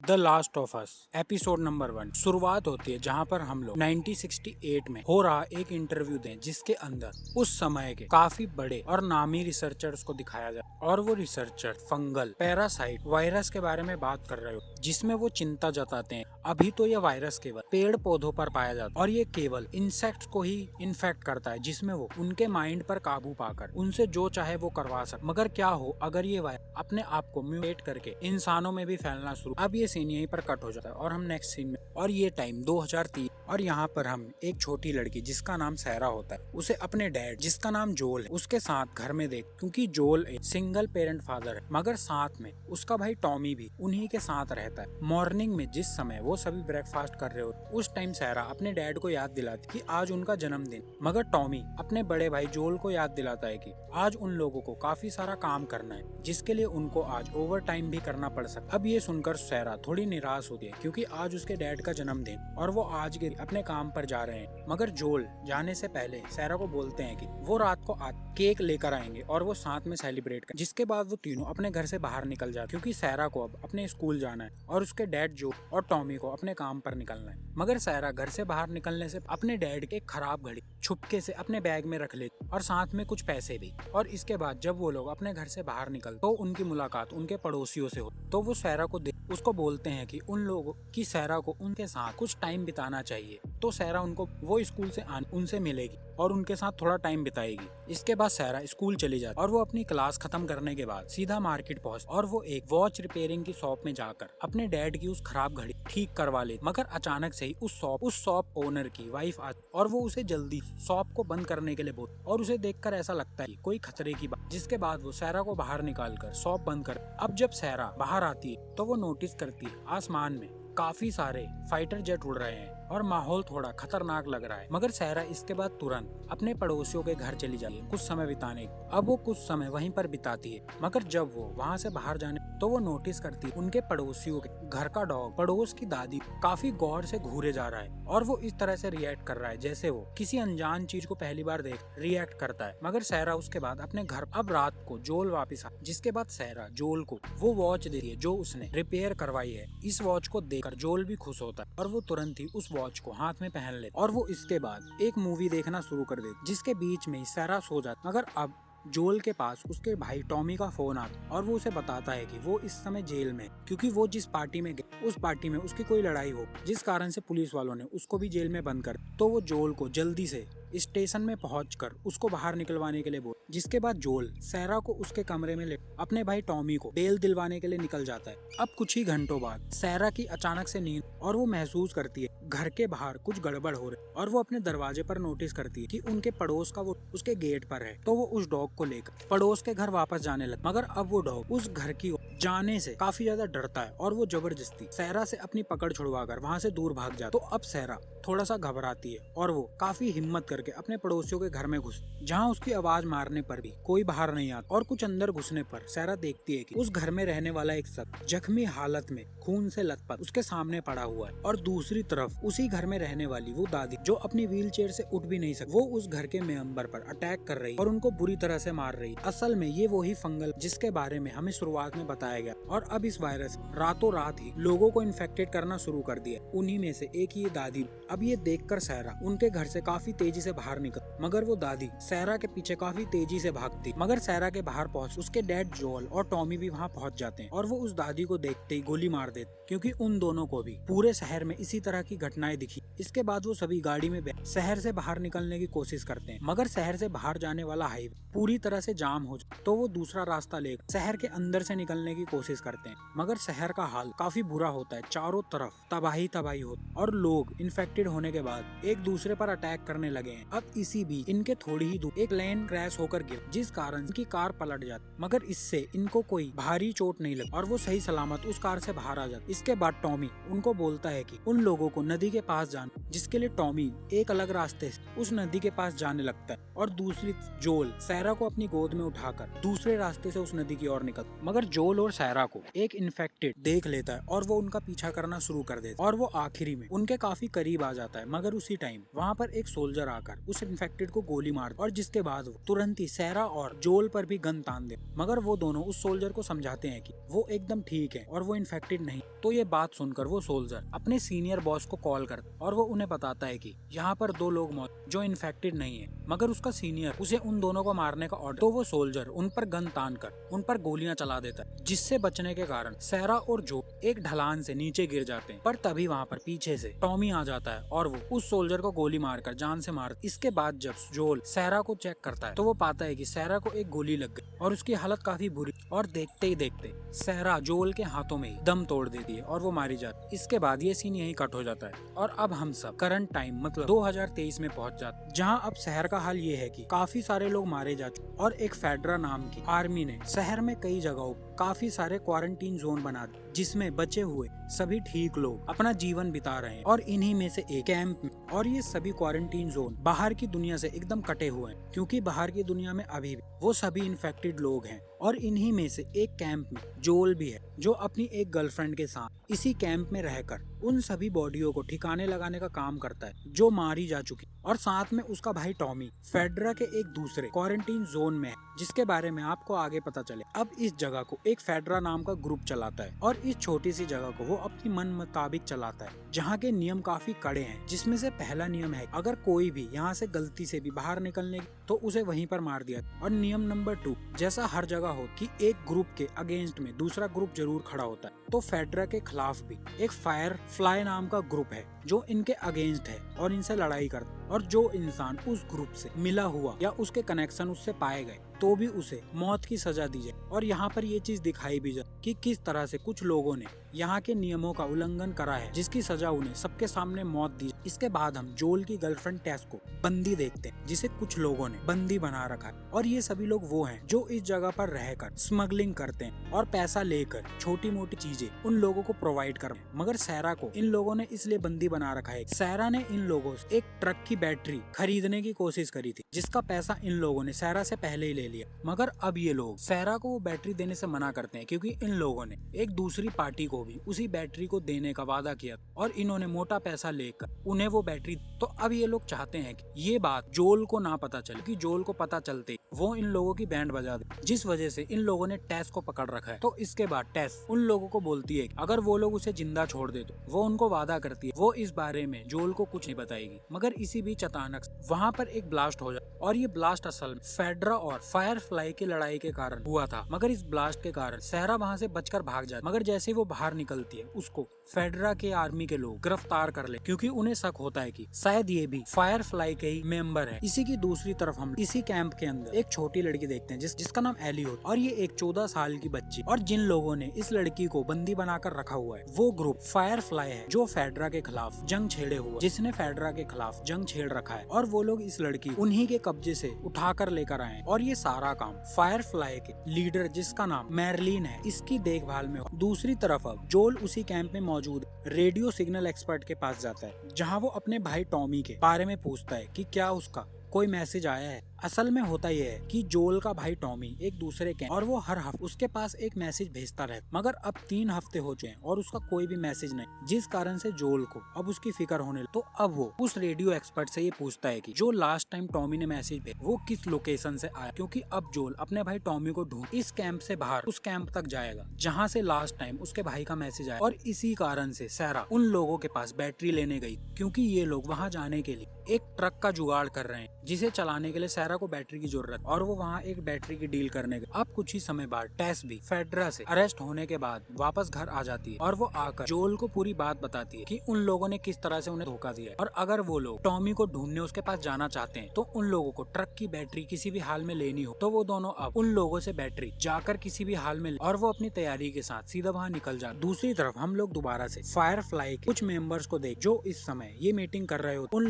The last of us episode number 1 शुरुआत होती है जहाँ पर हम लोग 1968 में हो रहा एक इंटरव्यू दें जिसके अंदर उस समय के काफी बड़े और नामी रिसर्चर्स को दिखाया जाए और वो रिसर्चर फंगल पैरासाइट वायरस के बारे में बात कर रहे हो जिसमें वो चिंता जताते हैं अभी तो ये वायरस केवल पेड़ पौधों पर पाया जाता है और ये केवल इंसेक्ट्स को ही इन्फेक्ट करता है जिसमें वो उनके माइंड पर काबू पाकर उनसे जो चाहे वो करवा सकते। मगर क्या हो अगर ये वायरस अपने आप को म्यूटेट करके इंसानों में भी फैलना शुरू। अब ये सीन यहीं पर कट हो जाता है और हम नेक्स्ट सीन में और ये टाइम 2003 और यहाँ पर हम एक छोटी लड़की जिसका नाम सहरा होता है उसे अपने डैड जिसका नाम जोल है उसके साथ घर में देख क्योंकि जोल एक सिंगल पेरेंट फादर है मगर साथ में उसका भाई टॉमी भी उन्हीं के साथ रहता है। मॉर्निंग में जिस समय वो सभी ब्रेकफास्ट कर रहे हो उस टाइम सहरा अपने डैड को याद दिलाती कि आज उनका जन्मदिन। मगर टॉमी अपने बड़े भाई जोल को याद दिलाता है कि आज उन लोगों को काफी सारा काम करना है जिसके लिए उनको आज ओवर टाइम भी करना पड़ सकता। अब ये सुनकर सहरा थोड़ी निराश होती है क्योंकि आज उसके डैड का जन्मदिन और वो आज के अपने काम पर जा रहे हैं। मगर जोल जाने से पहले सहरा को बोलते हैं कि वो रात को केक लेकर आएंगे और वो साथ में सेलिब्रेट कर। जिसके बाद वो तीनों अपने घर से बाहर निकल जाते क्योंकि सहरा को अब अपने स्कूल जाना है और उसके डैड जो और टॉमी को अपने काम पर निकलना है। मगर सहरा घर से बाहर निकलने से अपने डैड की एक खराब घड़ी छुपके से अपने बैग में रख लेती और साथ में कुछ पैसे भी। और इसके बाद जब वो लोग अपने घर से बाहर निकल तो उनकी मुलाकात उनके पड़ोसियों से हो तो वो सहरा को उसको बोलते हैं कि उन लोगों की सहरा को उनके साथ कुछ टाइम बिताना चाहिए। तो सहरा उनको वो स्कूल से उनसे मिलेगी और उनके साथ थोड़ा टाइम बिताएगी। इसके बाद सहरा स्कूल चली जाती और वो अपनी क्लास खत्म करने के बाद सीधा मार्केट पहुंच और वो एक वॉच रिपेयरिंग की शॉप में जाकर अपने डैड की उस खराब घड़ी ठीक करवा ले। मगर अचानक से ही उस शॉप ओनर की वाइफ आती और वो उसे जल्दी शॉप को बंद करने के लिए बोलती और उसे देखकर ऐसा लगता है कोई खतरे की बात। जिसके बाद वो सहरा को बाहर निकालकर शॉप बंद कर। अब जब सहरा बाहर आती है तो वो नोटिस करती है आसमान में काफी सारे फाइटर जेट उड़ रहे हैं और माहौल थोड़ा खतरनाक लग रहा है। मगर सहरा इसके बाद तुरंत अपने पड़ोसियों के घर चली जाती है कुछ समय बिताने। अब वो कुछ समय वहीं पर बिताती है मगर जब वो वहाँ से बाहर जाने तो वो नोटिस करती है उनके पड़ोसियों के घर का डॉग पड़ोस की दादी काफी गौर से घूरे जा रहा है और वो इस तरह से रिएक्ट कर रहा है जैसे वो किसी अनजान चीज को पहली बार देख रिएक्ट करता है। मगर सहरा उसके बाद अपने घर अब रात को जोल वापिस आ। जिसके बाद सहरा जोल को वो वॉच देती है जो उसने रिपेयर करवाई है। इस वॉच को देखकर जोल भी खुश होता है और वो तुरंत ही उस वॉच को हाथ में पहन ले और वो इसके बाद एक मूवी देखना शुरू कर दे जिसके बीच में सहरा सो जाती। मगर अब जोल के पास उसके भाई टॉमी का फोन आता और वो उसे बताता है कि वो इस समय जेल में क्योंकि वो जिस पार्टी में गए उस पार्टी में उसकी कोई लड़ाई हो जिस कारण से पुलिस वालों ने उसको भी जेल में बंद कर। तो वो जोल को जल्दी से स्टेशन में पहुंचकर उसको बाहर निकलवाने के लिए बोल। जिसके बाद जोल सहरा को उसके कमरे में ले अपने भाई टॉमी को बेल दिलवाने के लिए निकल जाता है। अब कुछ ही घंटों बाद सहरा की अचानक से नींद और वो महसूस करती है घर के बाहर कुछ गड़बड़ हो रही और वो अपने दरवाजे पर नोटिस करती है कि उनके पड़ोस का वो उसके गेट पर है। तो वो उस डॉग को लेकर पड़ोस के घर वापस जाने लगा। मगर अब वो डॉग उस घर की जाने से काफी ज्यादा डरता है और वो जबरदस्ती सहरा से अपनी पकड़ छुड़वाकर वहाँ से दूर भाग जाता। तो अब सहरा थोड़ा सा घबराती है और वो काफी हिम्मत करके अपने पड़ोसियों के घर में घुस जहाँ उसकी आवाज मारने पर भी कोई बाहर नहीं आता और कुछ अंदर घुसने पर सहरा देखती है कि उस घर में रहने वाला एक शख्स जख्मी हालत में खून से लथपथ उसके सामने पड़ा हुआ है और दूसरी तरफ उसी घर में रहने वाली वो दादी जो अपनी व्हील चेयर से उठ भी नहीं सकती वो उस घर के मेंबर पर अटैक कर रही और उनको बुरी तरह से मार रही। असल में ये वही फंगल जिसके बारे में हमें शुरुआत में बताया गया और अब इस वायरस रातों रात ही लोगों को इन्फेक्टेड करना शुरू कर दिया। उन्हीं में से एक ही दादी। अब ये देखकर सहरा उनके घर से काफी तेजी से बाहर निकल मगर वो दादी सहरा के पीछे काफी तेजी से भागती। मगर सहरा के बाहर पहुंच उसके डैड जोल और टॉमी भी वहां पहुंच जाते हैं और वो उस दादी को देखते ही गोली मार देते क्योंकि उन दोनों को भी पूरे शहर में इसी तरह की घटनाएं दिखी। इसके बाद वो सभी गाड़ी में बैठ शहर से बाहर निकलने की कोशिश करते हैं मगर शहर से बाहर जाने वाला हाईवे पूरी तरह से जाम हो जाए तो वो दूसरा रास्ता लेकर शहर के अंदर से निकलने की कोशिश करते हैं। मगर शहर का हाल काफी बुरा होता है चारों तरफ तबाही होती और लोग इन्फेक्टेड होने के बाद एक दूसरे पर अटैक करने लगे हैं। अब इसी बीच इनके थोड़ी ही दूर एक प्लेन क्रैश होकर गिर जिस कारण इनकी कार पलट जाती मगर इससे इनको कोई भारी चोट नहीं लगी और वो सही सलामत उस कार से बाहर आ जाती। इसके बाद टॉमी उनको बोलता है कि उन लोगों को नदी के पास जाना जिसके लिए टॉमी एक अलग रास्ते से उस नदी के पास जाने लगता है और दूसरी जोल सहरा को अपनी गोद में उठाकर दूसरे रास्ते से उस नदी की ओर निकल। मगर जोल और सहरा को एक इन्फेक्टेड देख लेता है और वो उनका पीछा करना शुरू कर देता है और वो आखिरी में उनके काफी करीब आ जाता है। मगर उसी टाइम वहाँ पर एक सोल्जर आकर आकर उस इन्फेक्टेड को गोली मार और जिसके बाद वो तुरंत ही सैरा और जोल पर भी गन तान दे। मगर वो दोनों उस सोल्जर को समझाते हैं कि वो एकदम ठीक है और वो इन्फेक्टेड नहीं। तो ये बात सुनकर वो सोल्जर अपने सीनियर बॉस को कॉल करता और वो उन्हें बताता है कि यहाँ पर 2 लोग मौत जो इन्फेक्टेड नहीं है। मगर उसका सीनियर उसे उन दोनों को मारने का ऑर्डर, तो वो सोल्जर उन पर गन तान कर उन पर गोलियां चला देता है, जिससे बचने के कारण सैरा और जो एक ढलान से नीचे गिर जाते हैं। पर तभी वहाँ पर पीछे से टॉमी आ जाता है और वो उस सोल्जर को गोली मारकर जान से मार। इसके बाद जब जोल सैरा को चेक करता है तो वो पाता है कि सैरा को एक गोली लग गई और उसकी हालत काफी बुरी, और देखते ही देखते सैरा जोल के हाथों में ही दम तोड़ देती है और वो मारी जाती है। इसके बाद ये सीन यहीं कट हो जाता है और अब हम सब करंट टाइम मतलब 2023 में पहुंच जाते हैं, जहां अब शहर का हाल ये है कि काफी सारे लोग मारे जा चुके और एक फेडरा नाम की आर्मी ने शहर में कई जगहों काफी सारे क्वारंटीन जोन बना दिए, जिसमें बचे हुए सभी ठीक लोग अपना जीवन बिता रहे हैं। और इन्हीं में से एक कैंप में, और ये सभी क्वारंटीन जोन बाहर की दुनिया से एकदम कटे हुए हैं, क्योंकि बाहर की दुनिया में अभी भी वो सभी इन्फेक्टेड लोग हैं। और इन्हीं में से एक कैंप में जोल भी है, जो अपनी एक गर्लफ्रेंड के साथ इसी कैंप में रहकर उन सभी बॉडियों को ठिकाने लगाने का काम करता है जो मारी जा चुकी। और साथ में उसका भाई टॉमी फेडरा के एक दूसरे क्वारंटीन जोन में है, जिसके बारे में आपको आगे पता चले। अब इस जगह को एक फेडरा नाम का ग्रुप चलाता है और इस छोटी सी जगह को वो अपनी मन मुताबिक चलाता है, जहाँ के नियम काफी कड़े हैं। जिसमें से पहला नियम है, अगर कोई भी यहाँ से गलती से भी बाहर निकलने तो उसे वहीं पर मार दिया। और नियम नंबर 2, जैसा हर जगह हो कि एक ग्रुप के अगेंस्ट में दूसरा ग्रुप जरूर खड़ा होता है, तो फेडरा के खिलाफ भी एक फायर फ्लाई नाम का ग्रुप है जो इनके अगेंस्ट है और इनसे लड़ाई करता है। और जो इंसान उस ग्रुप से मिला हुआ या उसके कनेक्शन उससे पाए गए तो भी उसे मौत की सजा दी जाए। और यहाँ पर ये चीज दिखाई भी जाए कि किस तरह से कुछ लोगों ने यहाँ के नियमों का उल्लंघन करा है, जिसकी सजा उन्हें सबके सामने मौत दी। इसके बाद हम जोल की गर्लफ्रेंड टेस को बंदी देखते हैं, जिसे कुछ लोगों ने बंदी बना रखा है। और ये सभी लोग वो हैं जो इस जगह पर रहकर स्मगलिंग करते हैं और पैसा लेकर छोटी मोटी चीजें उन लोगों को प्रोवाइड कर। मगर सैरा को इन लोगों ने इसलिए बंदी बना रखा है, सैरा ने इन लोगों से एक ट्रक की बैटरी खरीदने की कोशिश करी थी, जिसका पैसा इन लोगों ने सैरा से पहले ही ले लिया। मगर अब ये लोग सैरा को वो बैटरी देने से मना करते हैं, क्योंकि इन लोगों ने एक दूसरी पार्टी को भी उसी बैटरी को देने का वादा किया और इन्होंने मोटा पैसा लेकर उन्हें वो बैटरी। तो अब ये लोग चाहते हैं कि ये बात जोल को ना पता चले, कि जोल को पता चलते वो इन लोगों की बैंड बजा दे, जिस वजह से इन लोगों ने टेस को पकड़ रखा है। तो इसके बाद टेस उन लोगों को बोलती है कि अगर वो लोग उसे जिंदा छोड़ दे तो वो उनको वादा करती है वो इस बारे में जोल को कुछ नहीं बताएगी। मगर इसी बीच अचानक वहाँ पर एक ब्लास्ट हो जाता और ये ब्लास्ट असल में फेडरा और फायर फ्लाई की लड़ाई के कारण हुआ था। मगर इस ब्लास्ट के कारण सैरा वहाँ से बचकर भाग जाती, मगर जैसे वो बाहर निकलती है उसको फेडरा के आर्मी के लोग गिरफ्तार कर ले, क्योंकि उन्हें शक होता है कि शायद ये भी फायर फ्लाई के ही मेंबर है। इसी की दूसरी तरफ हम इसी कैंप के अंदर एक छोटी लड़की देखते हैं जिसका नाम एली होता है, और ये एक 14 साल की बच्ची। और जिन लोगों ने इस लड़की को बंदी बनाकर रखा हुआ है वो ग्रुप फायर फ्लाई है, जो फेडरा के खिलाफ जंग छेड़े हुए, जिसने फेडरा के खिलाफ जंग छेड़ रखा है। और वो लोग इस लड़की उन्हीं के कब्जे से उठाकर लेकर आए और ये सारा काम फायर फ्लाई के लीडर, जिसका नाम मैरलिन है, इसकी देखभाल में। दूसरी तरफ अब जोल उसी कैंप में मौजूद रेडियो सिग्नल एक्सपर्ट के पास जाता है, जहां वो अपने भाई टॉमी के बारे में पूछता है कि क्या उसका कोई मैसेज आया है। असल में होता यह है कि जोल का भाई टॉमी एक दूसरे के और वो हर हफ्ते उसके पास एक मैसेज भेजता रहता, मगर अब 3 हफ्ते हो चुके हैं और उसका कोई भी मैसेज नहीं, जिस कारण से जोल को अब उसकी फिक्र होने लगी। तो अब वो उस रेडियो एक्सपर्ट से ये पूछता है कि जो लास्ट टाइम टॉमी ने मैसेज भेजा वो किस लोकेशन से आया, क्योंकि अब जोल अपने भाई टॉमी को ढूंढ इस कैंप से बाहर उस कैंप तक जाएगा जहाँ से लास्ट टाइम उसके भाई का मैसेज आया। और इसी कारण से सैरा उन लोगों के पास बैटरी लेने गई, क्योंकि ये लोग वहाँ जाने के लिए एक ट्रक का जुगाड़ कर रहे हैं, जिसे चलाने के लिए सैरा को बैटरी की जरूरत, और वो वहाँ एक बैटरी की डील करने गए। अब कुछ ही समय बाद टेस भी फेडरा से अरेस्ट होने के बाद वापस घर आ जाती है और वो आकर जोल को पूरी बात बताती है कि उन लोगों ने किस तरह से उन्हें धोखा दिया है, और अगर वो लोग टॉमी को ढूंढने उसके पास जाना चाहते हैं तो उन लोगों को ट्रक की बैटरी किसी भी हाल में लेनी हो। तो वो दोनों अब उन लोगों से बैटरी जाकर किसी भी हाल में और वो अपनी तैयारी के साथ सीधा वहाँ निकल जाते। दूसरी तरफ हम लोग दोबारा से फायर फ्लाई के कुछ मेंबर्स को देख, जो इस समय ये मीटिंग कर रहे हो। उन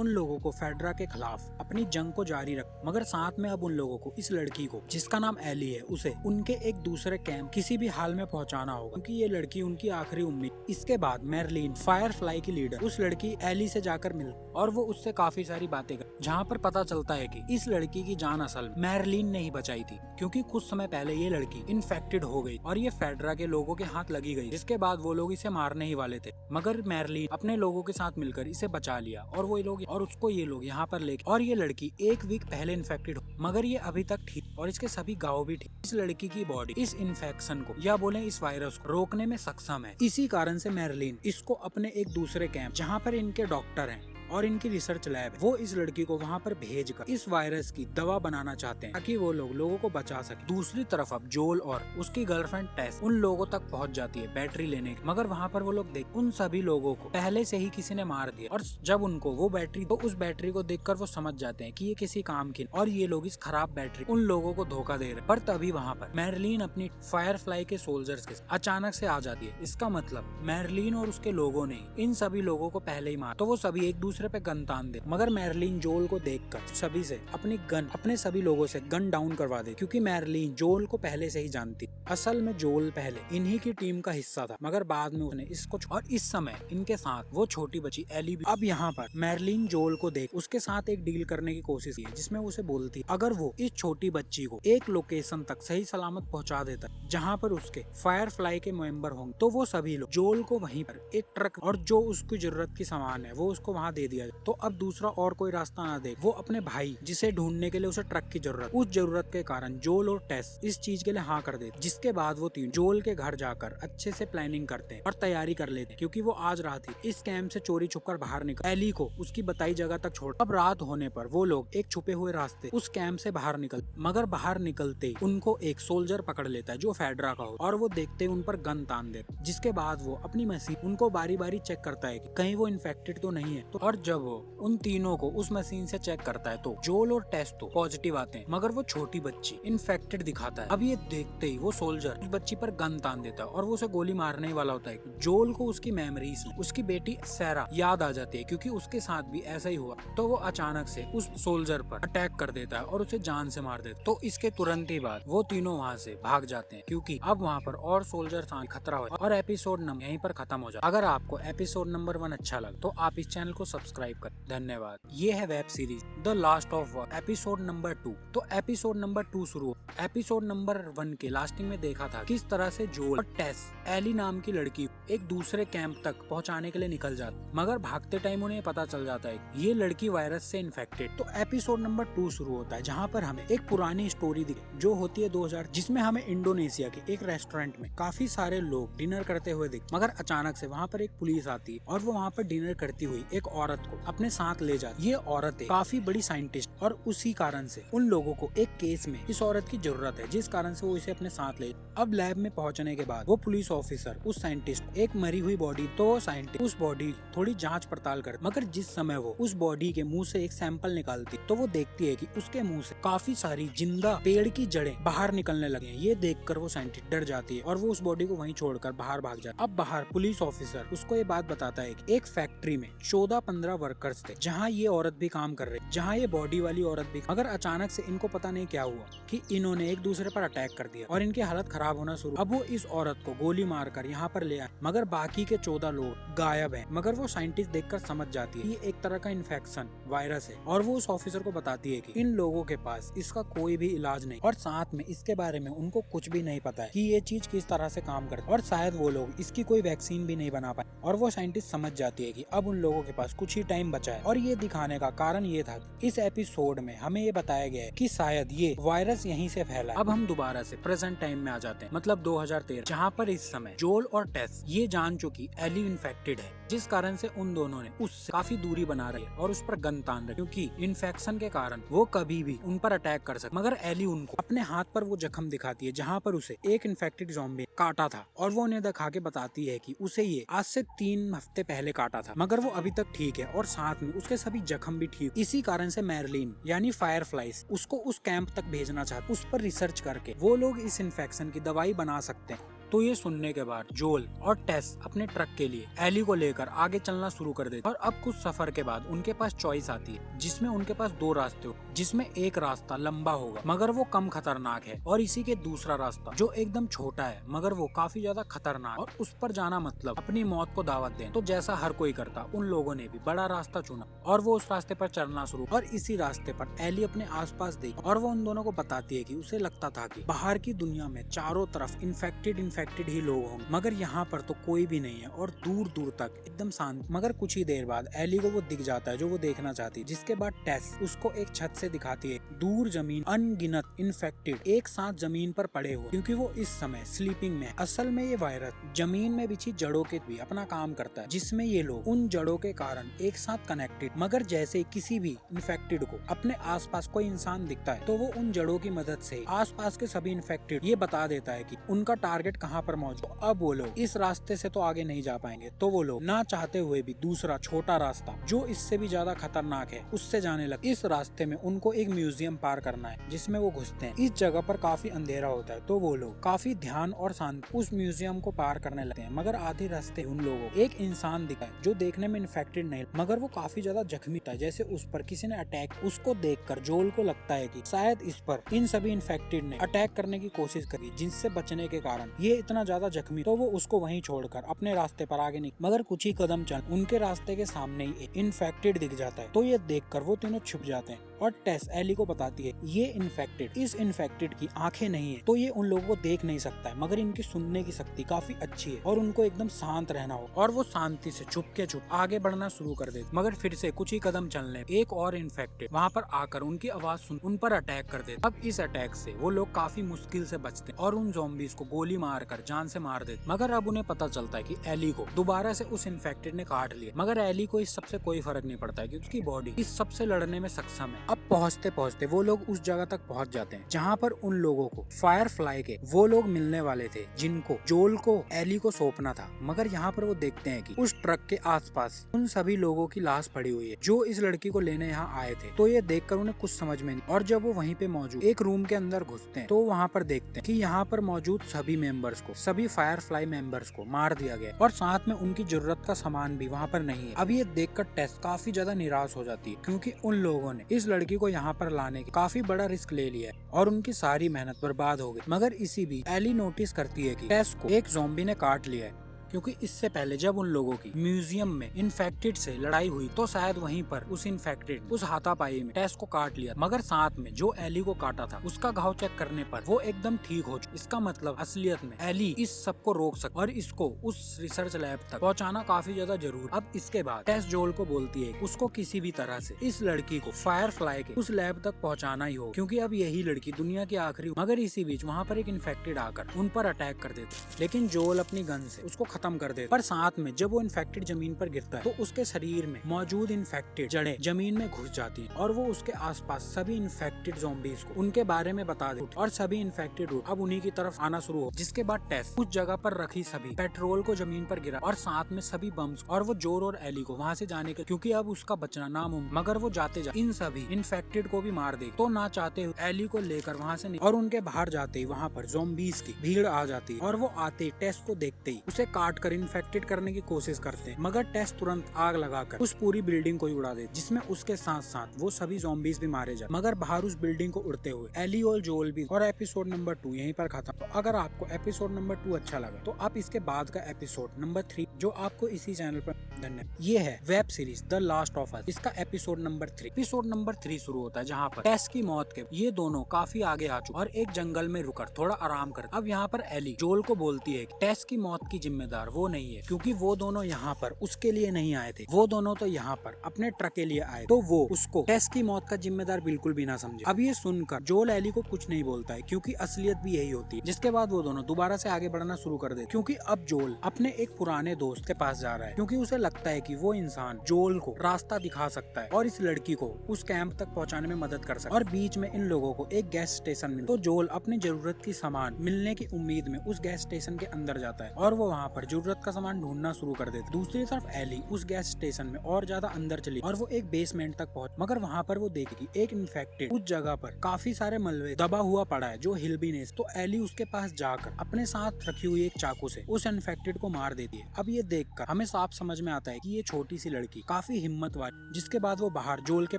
लोगों को फेडरा के खिलाफ अपनी जंग को जारी रख, मगर साथ में अब उन लोगों को इस लड़की को, जिसका नाम एली है, उसे उनके एक दूसरे कैंप किसी भी हाल में पहुंचाना होगा, क्योंकि ये लड़की उनकी आखिरी उम्मीद। इसके बाद मैरलिन फायर फ्लाई की लीडर उस लड़की एली से जाकर मिल और वो उससे काफी सारी बातें कर। जहाँ पर पता चलता है कि इस लड़की की जान असल में मैरलिन ने ही बचाई थी, क्योंकि कुछ समय पहले ये लड़की इन्फेक्टेड हो गई और ये फेडरा के लोगों के हाथ लगी गई, जिसके बाद वो लोग इसे मारने ही वाले थे, मगर मैरलिन अपने लोगों के साथ मिलकर इसे बचा लिया और वो लोग और उसको ये लोग यहाँ पर लेके, और ये लड़की 1 वीक पहले इन्फेक्टेड हो, मगर ये अभी तक ठीक और इसके सभी गाँव भी ठीक। इस लड़की की बॉडी इस इन्फेक्शन को या बोले इस वायरस को रोकने में सक्षम है। इसी कारण से मैरलिन इसको अपने एक दूसरे कैंप, जहाँ पर इनके डॉक्टर हैं और इनकी रिसर्च लैब, वो इस लड़की को वहाँ पर भेजकर इस वायरस की दवा बनाना चाहते हैं ताकि वो लोगों को बचा सके। दूसरी तरफ अब जोल और उसकी गर्लफ्रेंड टेस उन लोगों तक पहुँच जाती है बैटरी लेने के, मगर वहाँ पर वो लोग देख उन सभी लोगों को पहले से ही किसी ने मार दिया, और जब उनको वो बैटरी, तो उस बैटरी को देखकर वो समझ जाते हैं कि ये किसी काम की, और ये लोग इस खराब बैटरी उन लोगों को धोखा दे रहे। पर तभी वहाँ पर मैरलिन अपनी फायरफ्लाई के सोल्जर्स के अचानक से आ जाती है। इसका मतलब मैरलिन और उसके लोगों ने इन सभी लोगों को पहले ही मार, तो वो सभी एक दूसरे पे गन तान दे, मगर मैरलिन जोल को देखकर सभी से अपने सभी लोगों से गन डाउन करवा दे, क्योंकि मैरलिन जोल को पहले से ही जानती। असल में जोल पहले इन्हीं की टीम का हिस्सा था, मगर बाद में उसने इसको, और इस समय इनके साथ वो छोटी बच्ची एली भी। अब यहाँ पर मैरलिन जोल को देख उसके साथ एक डील करने की कोशिश की, जिसमें उसे बोलती अगर वो इस छोटी बच्ची को एक लोकेशन तक सही सलामत पहुँचा देता जहाँ पर उसके फायरफ्लाई के मेंबर होंगे, तो वो सभी लोग जोल को वहीं पर एक ट्रक और जो उसकी जरूरत की सामान है वो उसको वहाँ दे दिया जाए। तो अब दूसरा और कोई रास्ता ना दे, वो अपने भाई जिसे ढूंढने के लिए उसे ट्रक की जरूरत, उस जरूरत के कारण जोल और टेस इस चीज के लिए हाँ कर देते। जिसके बाद वो तीन जोल के घर जाकर अच्छे से प्लानिंग करते हैं और तैयारी कर लेते हैं, क्योंकि वो आज रात ही इस कैंप से चोरी छुपकर बाहर निकल एली को उसकी बताई जगह तक छोड़। अब रात होने पर वो लोग एक छुपे हुए रास्ते उस कैंप से बाहर निकल, मगर बाहर निकलते उनको एक सोल्जर पकड़ लेता है जो फेडरा का हो, और वो देखते उन पर गन तान दे। जिसके बाद वो अपनी मशीन उनको बारी बारी चेक करता है कि कहीं वो इन्फेक्टेड तो नहीं है। तो और जब वो उन तीनों को उस मशीन से चेक करता है तो जोल और टेस तो पॉजिटिव आते हैं, मगर वो छोटी बच्ची इन्फेक्टेड दिखाता है। अब ये देखते ही वो सोल्जर उस बच्ची पर गन तान देता है और वो उसे गोली मारने ही वाला होता है। जोल को उसकी मेमोरीज में उसकी बेटी सैरा याद आ जाती है, क्योंकि उसके साथ भी ऐसा ही हुआ। तो वो अचानक से उस सोल्जर पर अटैक कर देता है और उसे जान से मार देता है। तो इसके तुरंत ही बाद वो तीनों वहाँ से भाग जाते हैं, क्योंकि अब वहाँ पर और सोल्जर खतरा हो। और एपिसोड नंबर यहीं पर खत्म हो जाए। अगर आपको एपिसोड नंबर 1 अच्छा लगा तो आप इस चैनल को सब्सक्राइब कर। धन्यवाद। ये है web series the last of war episode number 2। तो एपिसोड नंबर 2 शुरू हो। एपिसोड नंबर 1 के लास्टिंग में देखा था किस तरह से जोल और टेस एली नाम की लड़की एक दूसरे कैंप तक पहुंचाने के लिए निकल जाते, मगर भागते टाइम उन्हें पता चल जाता है ये लड़की वायरस से इन्फेक्टेड। तो एपिसोड नंबर 2 शुरू होता है, जहाँ पर हमें एक पुरानी स्टोरी दिखी जो होती है 2000, जिसमें हमें इंडोनेशिया के एक रेस्टोरेंट में काफी सारे लोग डिनर करते हुए दिखे, मगर अचानक से वहाँ पर एक पुलिस आती है और वो वहाँ पर डिनर करती हुई एक औरत को अपने साथ ले जाती। ये औरत है काफी बड़ी साइंटिस्ट, और उसी कारण से उन लोगों को एक केस में इस औरत की जरूरत है, जिस कारण से वो इसे अपने साथ ले। अब लैब में पहुंचने के बाद वो पुलिस ऑफिसर उस साइंटिस्ट एक मरी हुई बॉडी, तो वो साइंटिस्ट उस बॉडी थोड़ी जांच पड़ताल कर, मगर जिस समय वो उस बॉडी के मुंह से एक सैंपल निकालती तो वो देखती है कि उसके मुंह से काफी सारी जिंदा पेड़ की जड़ें बाहर निकलने लगे हैं। ये देखकर वो साइंटिस्ट डर जाती है और वो उस बॉडी को वहीं छोड़कर बाहर भाग जाती है। अब बाहर पुलिस ऑफिसर उसको ये बात बताता है कि एक फैक्ट्री में 14-15 वर्कर्स थे, जहाँ ये औरत भी काम कर रही, जहाँ ये बॉडी वाली औरत भी, मगर अचानक से इनको पता नहीं क्या हुआ कि इन्होंने एक दूसरे पर अटैक कर दिया और इनकी हालत खराब होना शुरू। अब वो इस औरत को गोली मारकर यहाँ पर ले आए, मगर बाकी के 14 लोग गायब हैं। मगर वो साइंटिस्ट देखकर समझ जाती है ये एक तरह का इन्फेक्शन वायरस है, और वो उस ऑफिसर को बताती है कि इन लोगों के पास इसका कोई भी इलाज नहीं, और साथ में इसके बारे में उनको कुछ भी नहीं पता है कि ये चीज किस तरह से काम करती है, और शायद वो लोग इसकी कोई वैक्सीन भी नहीं बना पाए। और वो साइंटिस्ट समझ जाती है कि अब उन लोगों के पास कुछ ही टाइम बचा है। और ये दिखाने का कारण ये था कि इस एपिसोड में हमें ये बताया गया है कि शायद ये वायरस यहीं से फैला है। अब हम दोबारा से प्रेजेंट टाइम में आ जाते हैं, मतलब 2013, जहाँ पर इस समय जोल और टेस ये जान चुकी एली इन्फेक्टेड है, जिस कारण से उन दोनों ने उससे काफी दूरी बना रही है और उस पर गन तान रही, क्योंकि इन्फेक्शन के कारण वो कभी भी उन पर अटैक कर सकती। मगर एली उनको अपने हाथ पर वो जख्म दिखाती है जहाँ पर उसे एक इन्फेक्टेड ज़ॉम्बी काटा था, और वो उन्हें दिखा के बताती है कि उसे ये आज से 3 हफ्ते पहले काटा था, मगर वो अभी तक ठीक है और साथ में उसके सभी जख्म भी ठीक। इसी कारण से मैरलिन यानी फायरफ्लाइज उसको उस कैंप तक भेजना चाहते, उस पर रिसर्च करके वो लोग इस इन्फेक्शन की दवाई बना सकते हैं। तो ये सुनने के बाद जोल और टेस अपने ट्रक के लिए एली को लेकर आगे चलना शुरू कर देते, और अब कुछ सफर के बाद उनके पास चॉइस आती है, जिसमें उनके पास 2 रास्ते हो। जिसमें एक रास्ता लंबा होगा मगर वो कम खतरनाक है, और इसी के दूसरा रास्ता जो एकदम छोटा है मगर वो काफी ज्यादा खतरनाक, और उस पर जाना मतलब अपनी मौत को दावत देना। तो जैसा हर कोई करता, उन लोगों ने भी बड़ा रास्ता चुना और वो उस रास्ते पर चलना शुरू। और इसी रास्ते पर एली अपने आसपास देखी और वो उन दोनों को बताती है कि उसे लगता था कि बाहर की दुनिया में चारों तरफ इन्फेक्टेड ही लोग होंगे, मगर यहाँ पर तो कोई भी नहीं है और दूर दूर तक एकदम शांत। मगर कुछ ही देर बाद एली को वो दिख जाता है जो वो देखना चाहती है, जिसके बाद टेस उसको एक छत से दिखाती है दूर जमीन अनगिनत इन्फेक्टेड एक साथ जमीन पर पड़े हुए, क्योंकि वो इस समय स्लीपिंग में। असल में ये वायरस जमीन में बिछी जड़ों के भी अपना काम करता है, जिसमें ये लोग उन जड़ों के कारण एक साथ कनेक्टेड। मगर जैसे किसी भी इन्फेक्टेड को अपने आसपास कोई इंसान दिखता है तो वो उन जड़ों की मदद से आसपास के सभी इन्फेक्टेड ये बता देता है कि उनका टारगेट कहाँ पर मौजूद। तो अब वो लोग इस रास्ते से तो आगे नहीं जा पाएंगे, तो वो लोग ना चाहते हुए भी दूसरा छोटा रास्ता जो इससे भी ज्यादा खतरनाक है उससे जाने लगे। इस रास्ते में उनको एक म्यूजियम पार करना है जिसमें वो घुसते हैं। इस जगह पर काफी अंधेरा होता है, तो वो लोग काफी ध्यान और शांति उस म्यूजियम को पार करने लगते हैं। मगर आधे रास्ते उन लोगों को एक इंसान दिखा है जो देखने में इन्फेक्टेड नहीं, मगर वो काफी ज्यादा जख्मी था, जैसे उस पर किसी ने अटैक। उसको देखकर जोल को लगता है कि शायद इस पर इन सभी इन्फेक्टेड ने अटैक करने की कोशिश करी, जिनसे बचने के कारण ये इतना ज्यादा जख्मी। तो वो उसको वहीं छोड़कर अपने रास्ते पर आगे निकल। मगर कुछ ही कदम चल उनके रास्ते के सामने ही एक इन्फेक्टेड दिख जाता है, तो ये देखकर वो तीनों छुप जाते हैं। और टेस एली को बताती है ये इन्फेक्टेड, इस इन्फेक्टेड की आंखें नहीं है, तो ये उन लोगों को देख नहीं सकता है, मगर इनकी सुनने की शक्ति काफी अच्छी है और उनको एकदम शांत रहना हो। और वो शांति से चुप के चुप आगे बढ़ना शुरू कर देते। मगर फिर से कुछ ही कदम चलने एक और इन्फेक्टेड वहाँ पर आकर उनकी आवाज सुन उन पर अटैक कर देते। अब इस अटैक से वो लोग काफी मुश्किल से बचते और उन ज़ॉम्बीज़ को गोली मारकर जान से मार देते। मगर अब उन्हें पता चलता है कि एली को दोबारा से उस इन्फेक्टेड ने काट लिया। मगर एली को इस सबसे कोई फर्क नहीं पड़ता है क्योंकि उसकी बॉडी इस सबसे लड़ने में सक्षम है। अब पहुँचते पहुँचते वो लोग उस जगह तक पहुँच जाते हैं जहाँ पर उन लोगों को फायरफ्लाई के वो लोग मिलने वाले थे जिनको जोल को एली को सौंपना था। मगर यहाँ पर वो देखते हैं कि उस ट्रक के आसपास उन सभी लोगों की लाश पड़ी हुई है जो इस लड़की को लेने यहाँ आए थे। तो ये देखकर उन्हें कुछ समझ में नहीं, और जब वो वहीं पे मौजूद एक रूम के अंदर घुसते हैं तो वहाँ पर देखते हैं कि यहाँ पर मौजूद सभी मेंबर्स को, सभी फायरफ्लाई मेंबर्स को मार दिया गया और साथ में उनकी जरूरत का सामान भी वहाँ पर नहीं है। अब ये देखकर टेस काफी ज्यादा निराश हो जाती है क्योंकि उन लोगों ने इस लड़की को यहाँ पर लाने की काफी बड़ा रिस्क ले लिया है और उनकी सारी मेहनत बर्बाद हो गई। मगर इसी बीच एली नोटिस करती है कि टेस को एक ज़ॉम्बी ने काट लिया है, क्योंकि इससे पहले जब उन लोगों की म्यूजियम में इन्फेक्टेड से लड़ाई हुई तो शायद वहीं पर उस इन्फेक्टेड उस हाथापाई में टेस को काट लिया। मगर साथ में जो एली को काटा था उसका घाव चेक करने पर वो एकदम ठीक हो चुका। इसका मतलब असलियत में एली इस सब को रोक सके और इसको उस रिसर्च लैब तक पहुंचाना काफी ज्यादा जरूरी। अब इसके बाद टेस जोल को बोलती है उसको किसी भी तरह से इस लड़की को फायरफ्लाई के उस लैब तक पहुँचाना ही हो, क्योंकि अब यही लड़की दुनिया की आखिरी। मगर इसी बीच वहाँ पर एक इन्फेक्टेड आकर उन पर अटैक कर देते, लेकिन जोल अपनी गन से उसको खत्म कर देता। पर साथ में जब वो इन्फेक्टेड जमीन पर गिरता है तो उसके शरीर में मौजूद इन्फेक्टेड जड़ें जमीन में घुस जाती हैं और वो उसके आसपास सभी इन्फेक्टेड ज़ॉम्बीज़ को उनके बारे में बता देते और सभी इन्फेक्टेड अब उन्हीं की तरफ आना शुरू हो। जिसके बाद टेस उस जगह पर रखी सभी पेट्रोल को जमीन पर गिरा और साथ में सभी बम्स और वो जोर और एली को वहाँ से जाने के, क्योंकि अब उसका बचना नामुमकिन। मगर वो जाते इन सभी इन्फेक्टेड को भी मार दे, तो ना चाहते हुए एली को लेकर वहाँ से और उनके बाहर जाते ही वहाँ पर ज़ॉम्बीज़ की भीड़ आ जाती है और वो आते ही टेस को देखते ही उसे काट कर इन्फेक्टेड करने की कोशिश करते हैं। मगर टेस तुरंत आग लगाकर उस पूरी बिल्डिंग को उड़ा दे, जिसमें उसके साथ साथ वो सभी ज़ॉम्बीज़ भी मारे जाते। मगर बाहर उस बिल्डिंग को उड़ते हुए एली और जोल भी। और एपिसोड नंबर 2 यहीं पर खत्म। तो अगर आपको एपिसोड नंबर 2 अच्छा लगा तो आप इसके बाद का एपिसोड नंबर 3 जो आपको इसी चैनल पर धन्यवाद। ये है web series the last of us, इसका एपिसोड नंबर 3। एपिसोड नंबर 3 शुरू होता है जहाँ पर टेस की मौत के ये दोनों काफी आगे आ चुके और एक जंगल में रुकर थोड़ा आराम कर। अब यहाँ पर एली जोल को बोलती है कि टेस की मौत की जिम्मेदार वो नहीं है, क्योंकि वो दोनों यहाँ पर उसके लिए नहीं आए थे, वो दोनों तो यहाँ पर अपने ट्रक के लिए आए, तो वो उसको टेस की मौत का जिम्मेदार बिल्कुल भी ना समझे। अब ये सुनकर जोल एली को कुछ नहीं बोलता है, क्योंकि असलियत भी यही होती है। जिसके बाद वो दोनों दोबारा से आगे बढ़ना शुरू कर देते, क्योंकि अब जोल अपने एक पुराने दोस्त के पास जा रहा है, क्योंकि उसे लगता है कि वो इंसान जोल को रास्ता दिखा सकता है और इस लड़की को उस कैंप तक पहुँचाने में मदद कर सकता है। और बीच में इन लोगों को एक गैस स्टेशन मिलता, तो जोल अपनी जरूरत की सामान मिलने की उम्मीद में उस गैस स्टेशन के अंदर जाता है और वो वहाँ पर जरूरत का सामान ढूंढना शुरू कर देती। दूसरी तरफ एली उस गैस स्टेशन में और ज्यादा अंदर चली और वो एक बेसमेंट तक पहुंच, मगर वहाँ पर वो देखी एक इन्फेक्टेड उस जगह पर काफी सारे मलबे दबा हुआ पड़ा है जो हिल भी नहीं। तो एली उसके पास जाकर अपने साथ रखी हुई एक चाकू से उस इन्फेक्टेड को मार देती है। अब ये देखकर हमें साफ समझ में आता है कि ये छोटी सी लड़की काफी हिम्मत वाली। जिसके बाद वो बाहर जोल के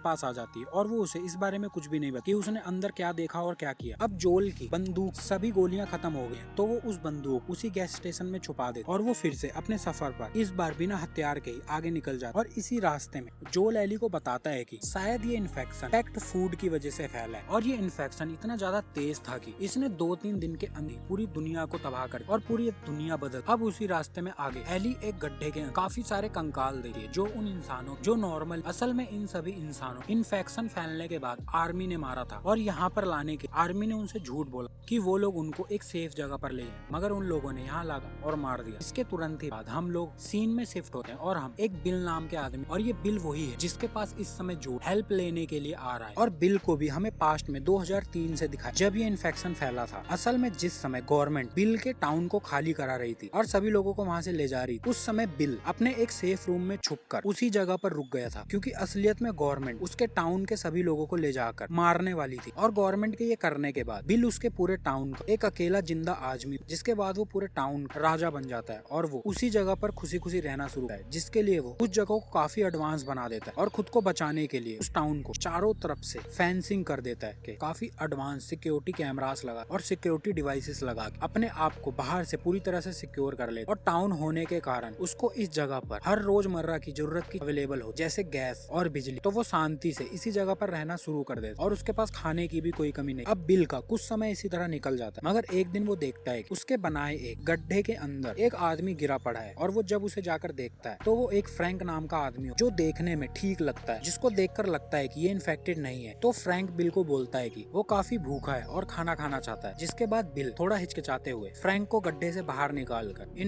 पास आ जाती है और वो उसे इस बारे में कुछ भी नहीं बताती कि उसने अंदर क्या देखा और क्या किया। अब जोल की बंदूक सभी गोलियां खत्म हो गई तो वो उस बंदूक उसी गैस स्टेशन में छुपा दे और वो फिर से अपने सफर पर इस बार बिना हथियार के ही आगे निकल जाता। और इसी रास्ते में जोल एली को बताता है कि शायद ये इन्फेक्शन पैक्ड फूड की वजह से फैला है और ये इन्फेक्शन इतना ज्यादा तेज था कि इसने 2-3 दिन के अंदर पूरी दुनिया को तबाह कर और पूरी दुनिया बदल। अब उसी रास्ते में आगे एली एक गड्ढे के काफी सारे कंकाल देखी जो उन इंसानों जो नॉर्मल असल में इन सभी इंसानों इन्फेक्शन फैलने के बाद आर्मी ने मारा था और यहाँ पर लाने के आर्मी ने उनसे झूठ बोला कि वो लोग उनको एक सेफ जगह पर ले जाए, मगर उन लोगों ने यहाँ लागा और मार दिया। इसके तुरंत ही बाद हम लोग सीन में शिफ्ट होते हैं और हम एक बिल नाम के आदमी, और ये बिल वही है जिसके पास इस समय जो हेल्प लेने के लिए आ रहा है। और बिल को भी हमें पास्ट में 2003 से दिखाया जब ये इन्फेक्शन फैला था। असल में जिस समय गवर्नमेंट बिल के टाउन को खाली करा रही थी और सभी लोगों को वहाँ से ले जा रही थी, उस समय बिल अपने एक सेफ रूम में छुपकर उसी जगह पर रुक गया था क्योंकि असलियत में गवर्नमेंट उसके टाउन के सभी लोगों को ले जाकर मारने वाली थी। और गवर्नमेंट के ये करने के बाद बिल उसके पूरे टाउन का एक अकेला जिंदा आदमी, जिसके बाद वो पूरे टाउन का राजा बन जाता है और वो उसी जगह पर खुशी खुशी रहना शुरू है, जिसके लिए वो उस जगह को काफी एडवांस बना देता है और खुद को बचाने के लिए उस टाउन को चारों तरफ से फेंसिंग कर देता है कि काफी एडवांस सिक्योरिटी कैमरास लगा और सिक्योरिटी डिवाइसेस लगा अपने आप को बाहर से पूरी तरह से सिक्योर कर ले। और टाउन होने के कारण उसको इस जगह पर हर रोजमर्रा की जरूरत की अवेलेबल हो जैसे गैस और बिजली, तो वो शांति से इसी जगह पर रहना शुरू कर देता और उसके पास खाने की भी कोई कमी नहीं। अब बिल का कुछ समय इसी तरह निकल जाता है, मगर एक दिन वो देखता है कि उसके बनाए एक गड्ढे के अंदर एक आदमी गिरा पड़ा है और वो जब उसे जाकर देखता है तो वो एक फ्रैंक नाम का आदमी हो जो देखने में ठीक लगता है, जिसको देखकर लगता है कि ये इन्फेक्टेड नहीं है। तो फ्रैंक बिल को बोलता है कि वो काफी भूखा है और खाना खाना चाहता है। जिसके बाद बिल थोड़ा हिचकिचाते हुए फ्रैंक को गड्ढे से बाहर निकालकर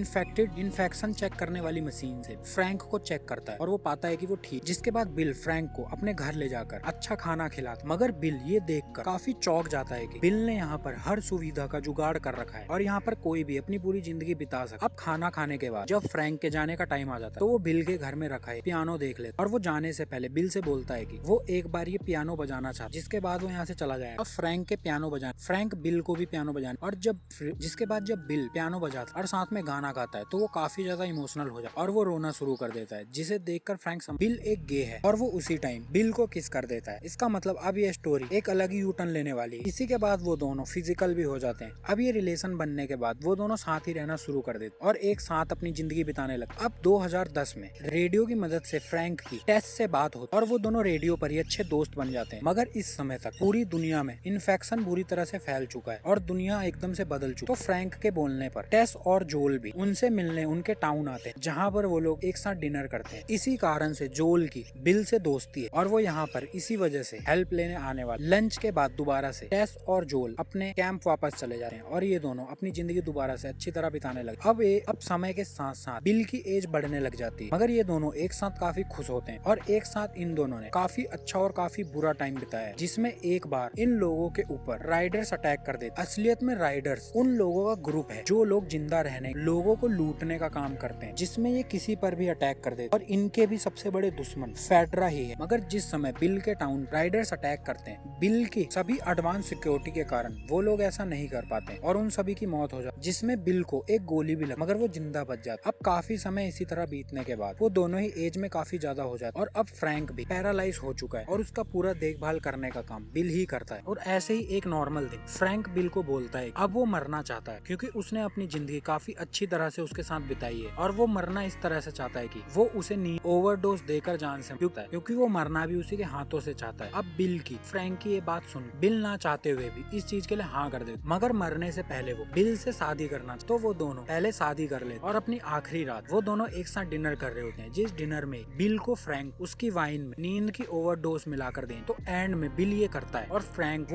इन्फेक्शन चेक करने वाली मशीन से फ्रैंक को चेक करता है और वो पाता है कि वो ठीक। जिसके बाद बिल फ्रैंक को अपने घर ले जाकर अच्छा खाना खिलाता, मगर बिल ये देखकर काफी चौंक जाता है कि बिल ने यहाँ पर हर सुविधा का जुगाड़ कर रखा है और यहाँ पर कोई भी अपनी पूरी जिंदगी बिता सकता। अब खाना खाने के बाद जब फ्रैंक के जाने का टाइम आ जाता है तो वो बिल के घर में रखा है पियानो देख लेता और वो जाने से पहले बिल से बोलता है कि वो एक बार ये पियानो बजाना चाहता, जिसके बाद वो यहाँ से चला जाएगा। अब फ्रैंक के पियानो बजाना, फ्रैंक बिल को भी पियानो बजाना, और जिसके बाद जब बिल पियानो बजाता और साथ में गाना गाता है तो वो काफी ज्यादा इमोशनल हो जाता है और वो रोना शुरू कर देता है, जिसे देखकर फ्रैंक बिल एक गे है और वो उसी टाइम बिल को किस कर देता है। इसका मतलब अब ये स्टोरी एक अलग ही यूटर्न लेने वाली है। इसी के बाद वो दोनों फिजिकल भी हो जाते हैं। अब ये रिलेशन बनने के बाद वो दोनों साथ ही रहना शुरू कर देते और एक साथ अपनी जिंदगी बिताने लगते। अब 2010 में रेडियो की मदद से फ्रैंक की टेस से बात होती और वो दोनों रेडियो पर ही अच्छे दोस्त बन जाते हैं। मगर इस समय तक पूरी दुनिया में इन्फेक्शन बुरी तरह से फैल चुका है और दुनिया एकदम से बदल चुकी। तो फ्रैंक के बोलने पर टेस और जोल भी उनसे मिलने उनके टाउन आते हैं, जहाँ पर वो लोग एक साथ डिनर करते हैं। इसी कारण से जोल की बिल से दोस्ती है और वो यहाँ पर इसी वजह से हेल्प लेने आने वाले। लंच के बाद दोबारा से टेस और जोल अपने कैंप वापस चले जा रहे हैं और ये दोनों अपनी जिंदगी दोबारा से अच्छी तरह बिताने लगे। अब समय के साथ साथ बिल की एज बढ़ने लग जाती है, मगर ये दोनों एक साथ काफी खुश होते हैं और एक साथ इन दोनों ने काफी अच्छा और काफी बुरा टाइम बिताया है, जिसमें एक बार इन लोगों के ऊपर राइडर्स अटैक कर देते। असलियत में राइडर्स उन लोगों का ग्रुप है जो लोग जिंदा रहने लोगों को लूटने का काम करते हैं, जिसमें ये किसी पर भी अटैक कर देते और इनके भी सबसे बड़े दुश्मन फेडरा ही है। मगर जिस समय बिल के टाउन राइडर्स अटैक करते हैं, बिल की सभी एडवांस सिक्योरिटी के कारण वो लोग ऐसा नहीं कर पाते और उन सभी की मौत हो जाती, जिसमें बिल को एक गोली भी लग, मगर वो जिंदा बच जाता। अब काफी समय इसी तरह बीतने के बाद वो दोनों ही एज में काफी ज्यादा हो जाते और अब फ्रैंक भी पैरालाइज हो चुका है और उसका पूरा देखभाल करने का काम बिल ही करता है। और ऐसे ही एक नॉर्मल दिन फ्रैंक बिल को बोलता है अब वो मरना चाहता है क्योंकि उसने अपनी जिंदगी काफी अच्छी तरह से उसके साथ बिताई है और वो मरना इस तरह से चाहता है कि वो उसे ओवरडोज देकर जान से मरता है, क्योंकि वो मरना भी उसी के हाथों से चाहता है। अब बिल की फ्रैंक की ये बात सुन बिल ना चाहते हुए भी इस चीज के लिए हाँ कर देते, मगर मरने से पहले वो बिल से शादी करना, तो वो दोनों पहले शादी कर लेते और अपनी आखिरी रात वो दोनों एक साथ डिनर कर रहे होते हैं, जिस डिनर में बिल को फ्रैंक उसकी वाइन में नींद की ओवरडोज मिलाकर दें। तो एंड में बिल ये करता है और फ्रैंक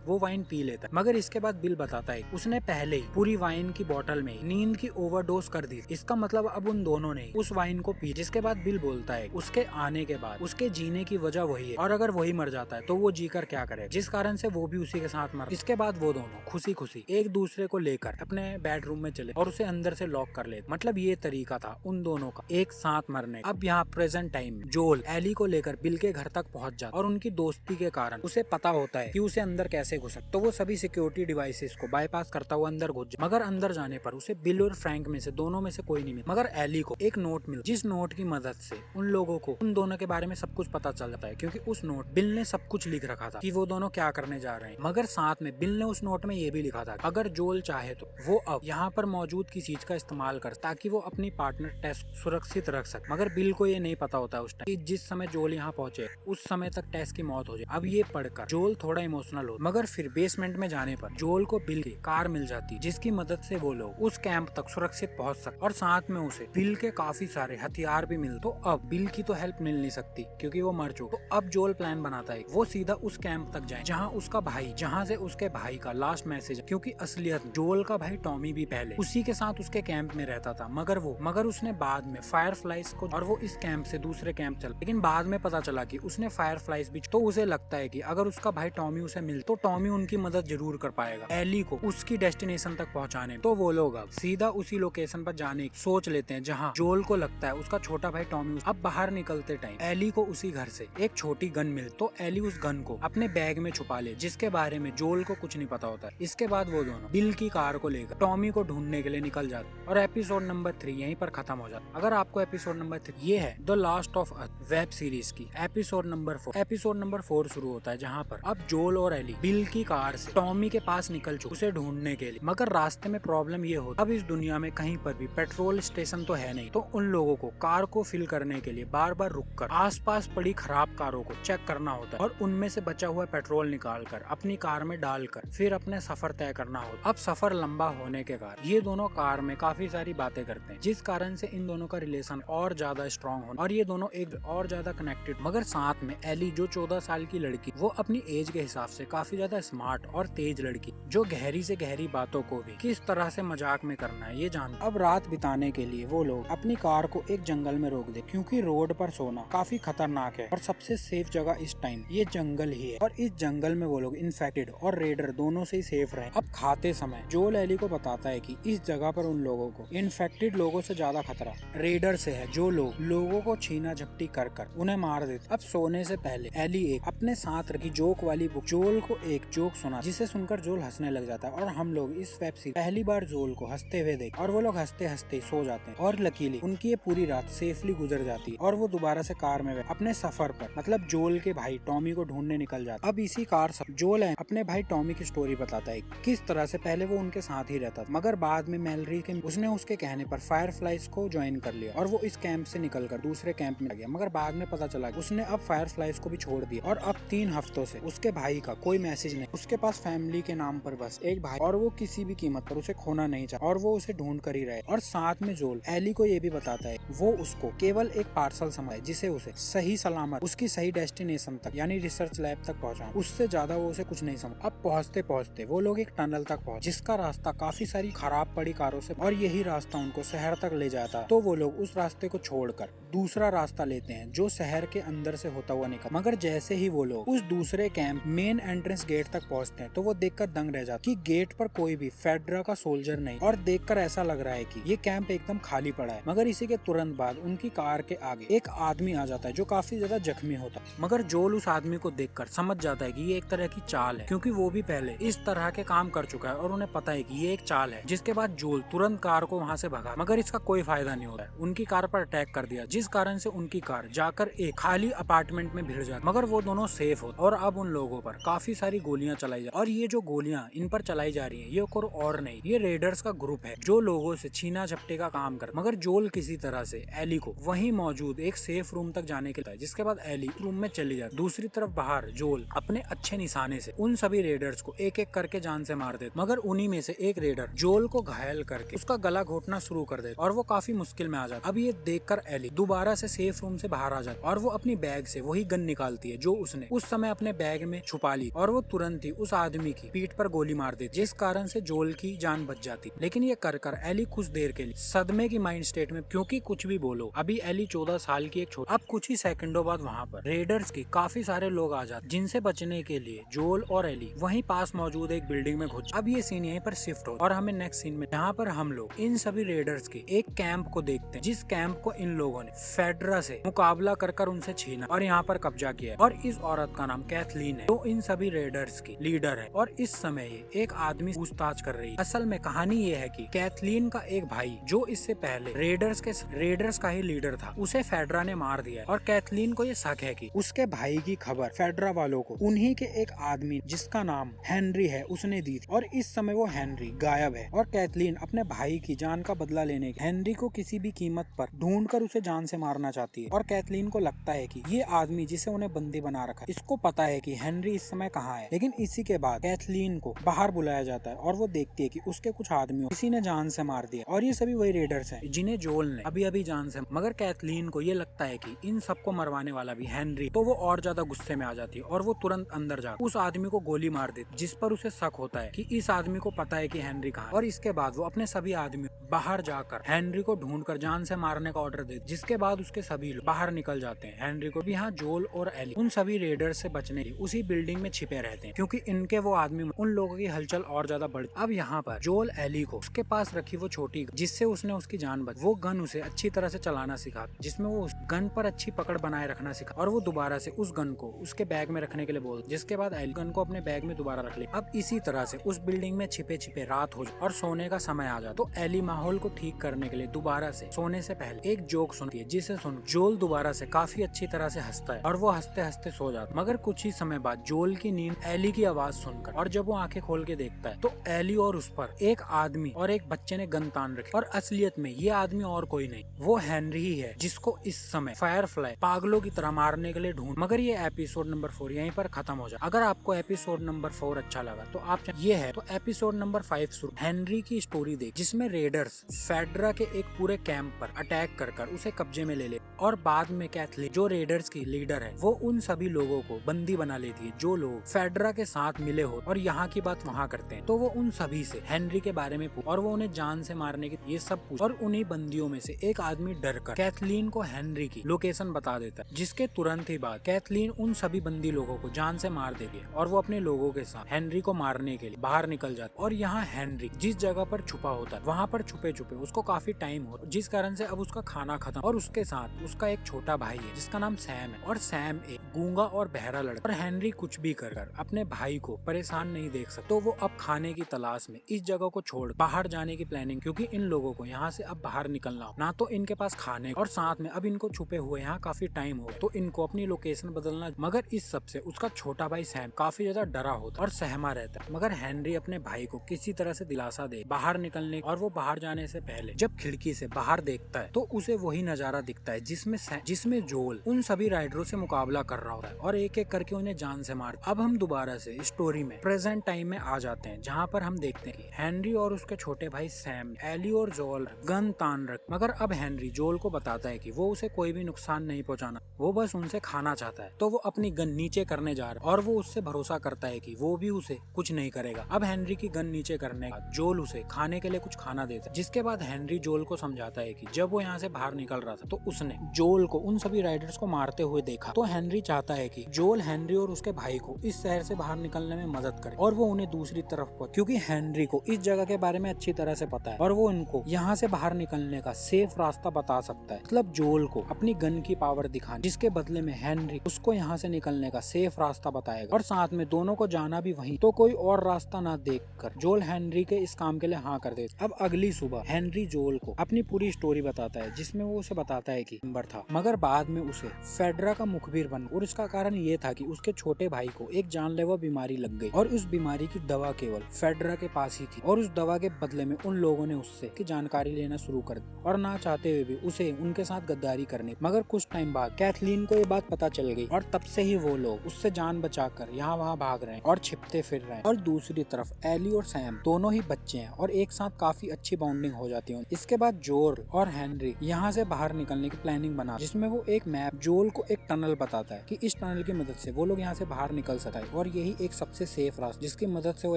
वो वाइन पी लेता है। मगर इसके बाद बिल बताता है उसने पहले ही पूरी वाइन की बोतल में नींद की ओवरडोज कर दी। इसका मतलब अब उन दोनों ने उस वाइन को पी। जिसके बाद बिल बोलता है उसके आने के बाद उसके जीने की वजह वही है और अगर वही मर जाता है तो वो जीकर क्या करे, जिस कारण से वो भी उसी के साथ मर। इसके बाद वो दोनों खुशी खुशी एक दूसरे को लेकर अपने बेडरूम में चले और उसे अंदर से लॉक कर लेते। मतलब ये तरीका था उन दोनों का एक साथ मरने। अब यहाँ प्रेजेंट टाइम में जोल एली को लेकर बिल के घर तक पहुंच जाता और उनकी दोस्ती के कारण उसे पता होता है कि उसे अंदर कैसे घुस सकता। तो वो सभी सिक्योरिटी डिवाइसेस को बाईपास करता हुआ अंदर घुस जाता। मगर अंदर जाने पर उसे बिल और फ्रैंक में से दोनों में से कोई नहीं मिला। मगर एली को एक नोट मिला, जिस नोट की मदद से उन लोगों को उन दोनों के बारे में सब कुछ पता चल जाता है, क्योंकि उस नोट बिल ने सब कुछ लिख रखा था कि वो दोनों क्या करने जा रहे हैं। मगर साथ में बिल ने उस नोट में ये भी लिखा था अगर जोल चाहे तो वो अब यहाँ पर मौजूद किसी चीज का इस्तेमाल कर ताकि वो अपनी पार्टनर टेस सुरक्षित रख सके। मगर बिल को ये नहीं पता होता उस टाइम जिस समय जोल यहाँ पहुंचे उस समय तक टेस की मौत हो जाए। अब ये पढ़कर जोल थोड़ा इमोशनल हो, मगर फिर बेसमेंट में जाने पर जोल को बिल की कार मिल जाती जिसकी मदद से वो लोग उस कैंप तक सुरक्षित पहुंच सके और साथ में उसे बिल के काफी सारे हथियार भी मिलते। तो अब बिल की तो हेल्प मिल नहीं सकती क्योंकि वो मर चुका। तो अब जोल प्लान बनाता है वो सीधा उस कैंप तक जाए जहाँ उसका भाई, जहाँ से उसके भाई का लास्ट मैसेज, क्योंकि असलियत में जोल का भाई टॉमी भी पहले उसी के साथ उसके कैंप में रहता था। मगर उसने बाद में फायरफ्लाइज को और वो इस कैंप से दूसरे कैंप चला, लेकिन बाद में पता चला कि उसने फायरफ्लाइज भी। तो उसे लगता है कि अगर उसका भाई टॉमी उसे मिल तो टॉमी उनकी मदद जरूर कर पाएगा एली को उसकी डेस्टिनेशन तक पहुंचाने। तो वो लोग अब सीधा उसी लोकेशन पर जाने की सोच लेते हैं जहाँ जोल को लगता है उसका छोटा भाई टॉमी। अब बाहर निकलते टाइम एली को उसी घर से एक छोटी गन मिल, तो एली उस गन को अपने बैग में छुपा ले जिसके बारे में जोल को कुछ नहीं पता होता। इसके बाद वो दोनों बिल की कार को लेकर टॉमी को ढूंढने के लिए निकल जाते और एपिसोड नंबर 3 यहीं पर खत्म हो जाता। अगर आपको एपिसोड नंबर 3 ये है the last of us web series की एपिसोड नंबर 4 शुरू होता है जहाँ पर अब जोल और एली बिल की कार से टॉमी के पास निकल चुके उसे ढूंढने के लिए। मगर रास्ते में प्रॉब्लम ये होती अब इस दुनिया में कहीं पर भी पेट्रोल स्टेशन तो है नहीं, तो उन लोगों को कार को फिल करने के लिए बार बार रुककर आसपास पड़ी खराब कारों को चेक करना होता है और उनमें से बचा हुआ पेट्रोल निकालकर अपनी कार में डालकर फिर अपने सफर तय करना होता। अब सफर लंबा होने के कारण ये दोनों कार में काफी सारी बातें करते हैं जिस कारण से इन दोनों का रिलेशन और ज्यादा स्ट्रॉन्ग हो और ये दोनों एक और ज्यादा कनेक्टेड। मगर साथ में एली जो 14 साल की लड़की, वो अपनी एज के हिसाब से काफी ज्यादा स्मार्ट और तेज लड़की जो गहरी से गहरी बातों को भी किस तरह से मजाक में करना है ये जान। अब रात बिताने के लिए वो लोग अपनी कार को एक जंगल में रोक दे क्योंकि रोड पर सोना काफी खतरनाक है और सबसे सेफ जगह इस टाइम ये जंगल ही है और इस जंगल में वो लोग इन्फेक्टेड और रेडर दोनों से ही सेफ रहे। अब खाते समय जोल एली को बताता है कि इस जगह पर उन लोगों को इन्फेक्टेड लोगों से ज्यादा खतरा रेडर से है जो लोगों को छीना झपटी कर उन्हें मार देते। अब सोने से पहले एली एक अपने साथ रखी जोक वाली बुक जोल को एक जोक सुना जिसे सुनकर जोल हंसने लग जाता है और हम लोग इस वेब सीरीज पहली बार जोल को हंसते हुए देख और वो लोग हंसते हंसते सो जाते हैं और लकीली उनकी ये पूरी रात सेफली गुजर जाती है और वो दोबारा से कार में अपने सफर पर मतलब जोल के भाई टॉमी को ढूंढने निकल जाता। अब इसी कार जोल अपने भाई टॉमी की स्टोरी बताता है किस तरह से पहले वो उनके साथ ही रहता था मगर बाद में मैलरी के उसने उसके कहने पर फायरफ्लाइज को ज्वाइन कर लिया और वो इस कैंप से निकलकर दूसरे कैंप में गया। मगर बाद में पता चला उसने अब फायरफ्लाइज को भी छोड़ दिया और अब 3 हफ्तों से उसके भाई का कोई मैसेज नहीं। उसके पास फैमिली के नाम पर बस एक भाई और वो किसी भी कीमत पर उसे खोना नहीं चाहता और वो उसे ढूंढ कर ही रहे। और साथ में जोल एली को ये भी बताता है वो उसको केवल एक पार्सल समझे जिसे उसे सही सलामत उसकी सही डेस्टिनेशन तक यानी रिसर्च लैब तक पहुंचा, उससे ज्यादा वो उसे कुछ नहीं समझ। अब पहुंचते पहुंचते वो लोग एक टनल तक पहुंचे जिसका रास्ता काफी सारी खराब पड़ी कारों से और यही रास्ता उनको शहर तक ले जाता। तो वो लोग उस रास्ते को छोड़कर दूसरा रास्ता लेते हैं जो शहर के अंदर से होता हुआ निकल। मगर जैसे ही वो लोग उस दूसरे कैंप मेन एंट्रेंस गेट तक पहुंचते हैं तो वो देखकर दंग रह जाते कि गेट पर कोई भी फेडरा का सोल्जर नहीं और देखकर ऐसा लग रहा है कि ये कैंप एकदम खाली पड़ा है। मगर इसी के तुरंत बाद उनकी कार के आगे एक आदमी आ जाता है जो काफी ज्यादा जख्मी होता है। मगर जोल उस आदमी को देखकर समझ जाता है कि ये एक तरह की चाल है क्योंकि वो भी पहले इस तरह के काम कर चुका है और उन्हें पता है कि ये एक चाल है। जिसके बाद जोल तुरंत कार को वहाँ से भगा मगर इसका कोई फायदा नहीं होता है। उनकी कार पर अटैक कर दिया जिस कारण से उनकी कार जाकर एक खाली अपार्टमेंट में भिड़ जाती मगर वो दोनों सेफ होते और अब उन लोगों पर काफी सारी गोलियां चलाई जा और ये जो गोलियां इन पर चलाई जा रही है ये कोई और नहीं ये रेडर्स का ग्रुप है जो लोगों से छीना झपटे का काम कर। मगर जोल किसी तरह से एली को वहीं मौजूद एक सेफ रूम तक जाने के लिए जिसके बाद एली रूम में चली जाती। दूसरी तरफ बाहर जोल अपने अच्छे निशाने से उन सभी रेडर्स को एक एक करके जान से मार देते मगर उन्हीं में से एक रेडर जोल को घायल करके उसका गला घोटना शुरू कर देता और वो काफी मुश्किल में आ जाता। अब ये देखकर एली दोबारा से सेफ रूम से बाहर आ जाती और वो अपनी बैग से वही गन निकालती है जो उसने उस समय अपने बैग में छुपा ली और वो तुरंत ही उस आदमी की पीठ पर गोली मार देती जिस कारण से जोल की जान बच जाती। लेकिन ये कर एली कुछ देर के लिए सदमे की माइंड स्टेट में क्योंकि कुछ भी बोलो अभी एली 14 साल की एक छोटी। अब कुछ ही सेकंडों बाद वहाँ पर रेडर्स के काफी सारे लोग आ जाते जिनसे बचने के लिए जोल और एली वहीं पास मौजूद एक बिल्डिंग में घुस। अब ये सीन यहीं पर शिफ्ट हो और हमें नेक्स्ट सीन में यहाँ पर हम लोग इन सभी रेडर्स के एक कैंप को देखते हैं, जिस कैंप को इन लोगों ने फेडरा से मुकाबला कर उनसे छीना और यहाँ पर कब्जा किया। और इस औरत का नाम कैथलीन है, जो इन सभी रेडर्स की लीडर है। और इस समय ये एक आदमी पूछताछ कर रही है। असल में कहानी ये है कि कैथलीन का एक भाई, जो इससे पहले रेडर्स का ही लीडर था, उसे फेडरा ने मार दिया। और कैथलीन को ये शक है कि उसके भाई की खबर फेडरा वालों को उन्हीं के एक आदमी जिसका नाम हेनरी है उसने दी थी। और इस समय वो हेनरी गायब है। और कैथलीन अपने भाई की जान का बदला लेने के हेनरी को किसी भी कीमत पर ढूंढकर उसे जान से मारना चाहती है। और कैथलीन को लगता है कि ये आदमी जिसे उन्हें बंदी बना रखा है, इसको पता है कि हेनरी इस समय कहाँ है। लेकिन इसी के बाद कैथलीन को बाहर बुलाया जाता है और वो देखती है कि उसके कुछ आदमियों किसी ने जान से मार दिया। और ये सभी वही रेडर्स हैं जिन्हें जोल ने अभी अभी जान से। मगर कैथलीन को ये लगता है कि इन सबको मरवाने वाला भी हेनरी, तो वो और ज्यादा गुस्से में आ जाती है और वो तुरंत अंदर जाकर उस आदमी को गोली मार देती, जिस पर उसे शक होता है कि इस आदमी को पता है कि हेनरी कहाँ है। और इसके बाद वो अपने सभी आदमी बाहर जाकर हेनरी को ढूंढकर जान से मारने का ऑर्डर देती, जिसके बाद उसके सभी लोग बाहर निकल जाते हैं। हेनरी को भी यहाँ जोल और एली उन सभी रेडर्स से बचने की उसी बिल्डिंग में छिपे रहते हैं, क्योंकि इनके वो आदमी उन लोगों की हलचल और ज्यादा बढ़। अब यहाँ पर जोल एली को उसके पास रखी वो छोटी गन, जिससे उसने उसकी जान बच, वो गन उसे अच्छी तरह से चलाना सिखा, जिसमें वो उस गन पर अच्छी पकड़ बनाए रखना सिखा। और वो दोबारा से उस गन को उसके बैग में रखने के लिए बोल, जिसके बाद एली गन को अपने बैग में दोबारा रख ले। अब इसी तरह से उस बिल्डिंग में छिपे छिपे रात हो जाए और सोने का समय आ जाए, तो एली माहौल को ठीक करने के लिए दोबारा से सोने से पहले एक जोक सुनती है, जिसे सुन जोल दोबारा से काफी अच्छी तरह से हंसता है और वो हंसते हंसते सो जाता। मगर कुछ ही समय बाद जोल की नींद एली की आवाज सुनकर, और जब वो आंखें खोल के देखता है तो एली और उस पर एक आदमी और एक बच्चे ने गन तान रखी। और असलियत में ये आदमी और कोई नहीं, वो हेनरी ही है, जिसको इस समय फायरफ्लाई पागलों की तरह मारने के लिए ढूंढ। मगर ये एपिसोड नंबर 4 यहीं पर खत्म हो जाए। अगर आपको एपिसोड नंबर 4 अच्छा लगा तो आप ये है तो एपिसोड नंबर 5 शुरू हेनरी की स्टोरी देख, जिसमें रेडर्स फेडरा के एक पूरे कैंप पर अटैक कर उसे कब्जे में ले और बाद में कैथलीन, जो रेडर्स की लीडर है, वो उन सभी लोगों को बंदी बना लेती है जो लोग फेडरा के साथ मिले हो और यहाँ की बात वहाँ करते हैं। तो वो उन सभी से हेनरी के बारे में पूछ और वो उन्हें जान से मारने की ये सब पूछ। और उन्हीं बंदियों में से एक आदमी डर कर कैथलीन को हेनरी की लोकेशन बता देता है, जिसके तुरंत ही बाद कैथलीन उन सभी बंदी लोगों को जान से मार देती है और वो अपने लोगों के साथ हेनरी को मारने के लिए बाहर निकल जाता है। और यहाँ हेनरी जिस जगह पर छुपा होता है, वहाँ पर छुपे छुपे उसको काफी टाइम हो, जिस कारण से अब उसका खाना खत्म। और उसके साथ उसका एक छोटा भाई है जिसका नाम सैम है, और सैम एक गूंगा और बहरा लड़का। और हेनरी कुछ भी कर अपने भाई को परेशान नहीं देख सकता, तो वो अब खाने की तलाश में इस जगह को छोड़ बाहर जाने की प्लानिंग, क्योंकि इन लोगों को यहाँ से अब बाहर निकलना हो, ना तो इनके पास खाने और साथ में अब इनको छुपे हुए यहाँ काफी टाइम हो, तो इनको अपनी लोकेशन बदलना। मगर इस सब से उसका छोटा भाई सैम काफी ज्यादा डरा होता और सहमा रहता है। मगर हेनरी अपने भाई को किसी तरह से दिलासा दे बाहर निकलने, और वो बाहर जाने से पहले जब खिड़की से बाहर देखता है तो उसे वही नजारा दिखता है जिसमें जोल उन सभी राइडरों से मुकाबला कर रहा होता है और एक एक करके उन्हें जान से मार। अब हम दोबारा से स्टोरी में प्रेजेंट टाइम में आ जाते हैं, जहाँ पर हम देखते हैं कि हेनरी और उसके छोटे भाई सैम, एली और जोल गन तान रख। मगर अब हेनरी जोल को बताता है कि वो उसे कोई भी नुकसान नहीं पहुंचाना, वो बस उनसे खाना चाहता है। तो वो अपनी गन नीचे करने जा रहा है और वो उससे भरोसा करता है कि वो भी उसे कुछ नहीं करेगा। अब हेनरी की गन नीचे करने के बाद जोल उसे खाने के लिए कुछ खाना देता है, जिसके बाद हेनरी जोल को समझाता है कि जब वो यहाँ से बाहर निकल रहा था तो उसने जोल को उन सभी राइडर्स को मारते हुए देखा। तो हेनरी चाहता है कि जोल हेनरी और उसके भाई को इस शहर से बाहर निकलने में मदद करे और वो उन्हें दूसरी तरफ पर, क्योंकि हेनरी को इस जगह के बारे में अच्छी तरह से पता है और वो उनको यहाँ से बाहर निकलने का सेफ रास्ता बता सकता है। मतलब जोल को अपनी गन की पावर दिखाने, जिसके बदले में हेनरी उसको यहाँ से निकलने का सेफ रास्ता बताएगा और साथ में दोनों को जाना भी वहीं। तो कोई और रास्ता ना देखकर जोल हेनरी के इस काम के लिए हाँ कर देता। अब अगली सुबह हेनरी जोल को अपनी पूरी स्टोरी बताता है, जिसमें वो उसे बताता है कि नंबर था, मगर बाद में उसे फेडरा का मुखबिर बन, और उसका कारण ये था कि उसके छोटे भाई को एक जानलेवा बीमारी लग गई और उस बीमारी की दवा केवल फेडरा के पास ही थी। और उस दवा के बदले में उन लोगों ने उससे की जानकारी लेना शुरू कर दी और ना चाहते हुए भी उसे उनके साथ गद्दारी करनी। मगर कुछ टाइम बाद कैथलीन को ये बात पता चल गई और तब से ही वो लोग उससे जान बचाकर यहाँ वहाँ भाग रहे हैं और छिपते फिर रहे हैं। और दूसरी तरफ एली और सैम दोनों ही बच्चे हैं और एक साथ काफी अच्छी बॉन्डिंग हो जाती है। इसके बाद जोल और हेनरी यहाँ से बाहर निकलने की प्लानिंग बना, जिसमें वो एक मैप जोल को एक टनल बताता है कि इस टनल की मदद से वो लोग यहाँ से बाहर निकल सकता है और यही एक सबसे सेफ रास्ता जिसकी मदद से वो